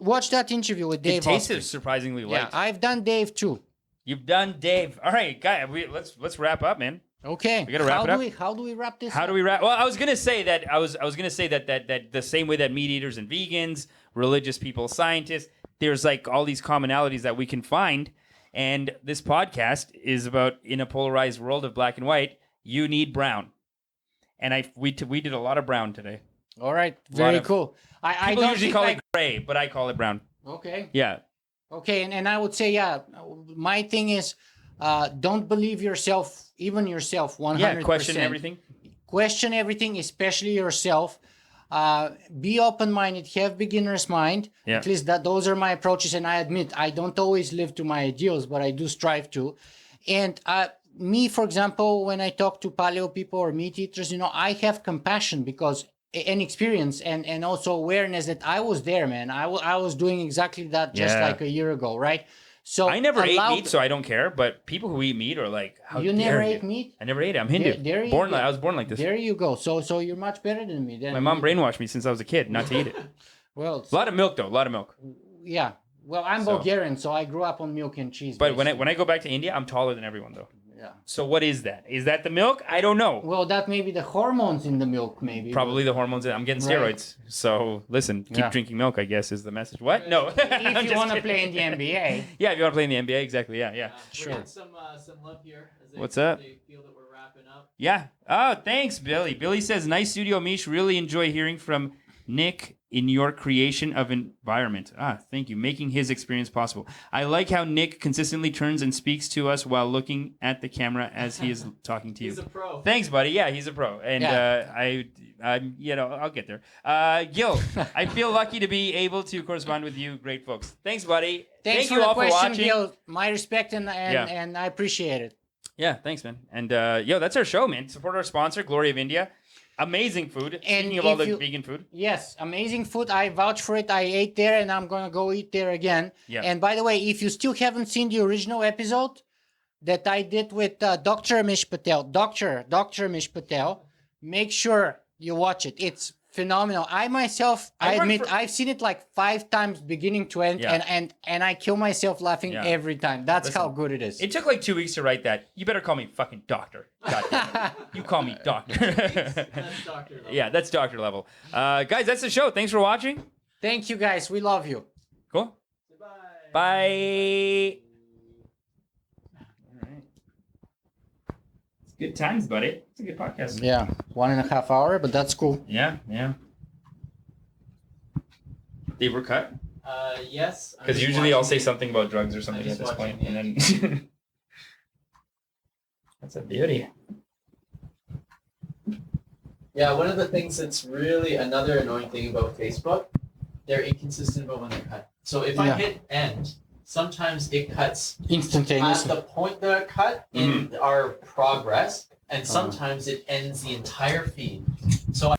watch that interview with Dave. It tasted Asprey. surprisingly light. Yeah, I've done Dave too. You've done Dave. All right, guy. Let's wrap up, man. Okay. We gotta wrap it up. How do we wrap this? How do we wrap? Well, I was gonna say that that the same way that meat eaters and vegans, religious people, scientists, there's like all these commonalities that we can find, and this podcast is about in a polarized world of black and white, you need brown, and we did a lot of brown today. All right. Very cool. I People don't usually think call it gray, but I call it brown. Okay. Yeah. Okay, and I would say, my thing is, don't believe yourself, even yourself, 100%. Yeah. Question everything. Question everything, especially yourself. Be open-minded, have beginner's mind. Yeah. At least those are my approaches, and I admit I don't always live to my ideals, but I do strive to. And me, for example, when I talk to paleo people or meat eaters, I have compassion because and experience and also awareness that I was there, man. I was doing exactly that just Yeah. like a year ago, right? So I never ate meat, so I don't care. But people who eat meat are like, how You dare never you? ate meat? I never ate it. I'm Hindu. There you born go. I was born like this. There you go. So you're much better than me. Then My mom brainwashed me since I was a kid not to eat it. Well, A lot of milk, though. A lot of milk. yeah. Well, I'm So- Bulgarian, so I grew up on milk and cheese. But when basically. I go back to India, I'm taller than everyone, though. Yeah. So what is that? Is that the milk? I don't know. Well, that may be the hormones in the milk, maybe. Probably the hormones. I'm getting Right. steroids. So listen, keep Yeah. drinking milk, I guess, is the message. What? No. If you want to play in the NBA. Yeah, if you want to play in the NBA, exactly. Yeah. Sure. We're getting some love here. As they, What's up? They feel that we're wrapping up. Yeah. Oh, thanks, Billy. Billy says, nice studio, Mish. Really enjoy hearing from Nick in your creation of environment. Thank you. Making his experience possible. I like how Nick consistently turns and speaks to us while looking at the camera as he is talking to you. He's a pro. Thanks, buddy. Yeah, he's a pro. And I'll get there. Gil, I feel lucky to be able to correspond with you. Great folks. Thanks, buddy. Thanks Thank for you the all for question, watching. Gil. My respect and Yeah. and I appreciate it. Yeah, thanks, man. And that's our show, man. Support our sponsor, Glory of India. Amazing food. Speaking of all the vegan food. Yes, amazing food. I vouch for it. I ate there and I'm going to go eat there again. Yeah. And by the way, if you still haven't seen the original episode that I did with Dr. Amish Patel, make sure you watch it. It's phenomenal. I myself, I admit, I've seen it like 5 times beginning to end, Yeah. and I kill myself laughing Yeah. every time. That's Listen, how good it is. It took like 2 weeks to write that. You better call me fucking doctor. God damn it. You call me doctor. That's doctor level. Yeah, that's doctor level. Guys, that's the show. Thanks for watching. Thank you, guys. We love you. Cool. Goodbye. Bye. All right. It's good times, buddy. It's a good podcast. Yeah, 1.5 hour, but that's cool. Yeah. They were cut. Yes. I'm Because just usually I'll watching say something about drugs or something I'm at just this point. watching And then that's a beauty. Yeah, one of the things that's really another annoying thing about Facebook, they're inconsistent about when they cut. So if I Yeah. hit end, sometimes it cuts at Instantaneously. the point that it cut in our progress, and sometimes it ends the entire feed. So